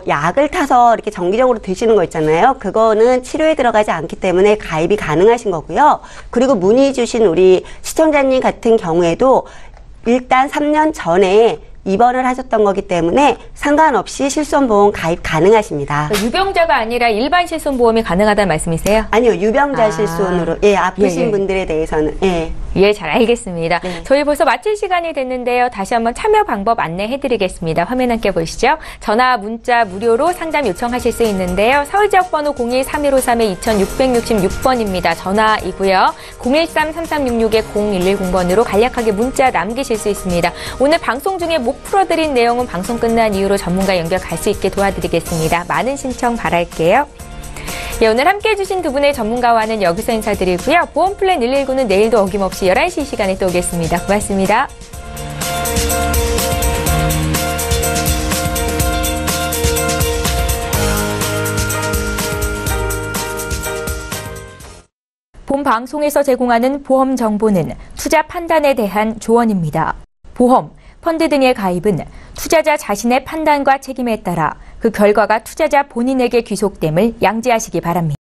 [SPEAKER 3] 약을 타서 이렇게 정기적으로 드시는 거 있잖아요. 그거는 치료에 들어가지 않기 때문에 가입이 가능하신 거고요. 그리고 문의 주신 우리 시청자님 같은 경우에도 일단 3년 전에 입원을 하셨던 거기 때문에 상관없이 실손보험 가입 가능하십니다.
[SPEAKER 1] 유병자가 아니라 일반 실손보험이 가능하다는 말씀이세요?
[SPEAKER 3] 아니요. 유병자 실손으로 아프신 분들에 대해서는
[SPEAKER 1] 예, 잘 알겠습니다.
[SPEAKER 3] 네.
[SPEAKER 1] 저희 벌써 마칠 시간이 됐는데요. 다시 한번 참여 방법 안내해드리겠습니다. 화면 함께 보시죠. 전화, 문자 무료로 상담 요청하실 수 있는데요. 서울지역번호 02-3153-2666번입니다. 전화이고요. 013-3366-0110번으로 간략하게 문자 남기실 수 있습니다. 오늘 방송 중에 못 풀어드린 내용은 방송 끝난 이후로 전문가 연결 갈 수 있게 도와드리겠습니다. 많은 신청 바랄게요. 예, 오늘 함께해 주신 두 분의 전문가와는 여기서 인사드리고요. 보험플랜 119는 내일도 어김없이 11시 시간에 또 오겠습니다. 고맙습니다. 본 방송에서 제공하는 보험 정보는 투자 판단에 대한 조언입니다. 보험, 펀드 등의 가입은 투자자 자신의 판단과 책임에 따라 그 결과가 투자자 본인에게 귀속됨을 양지하시기 바랍니다.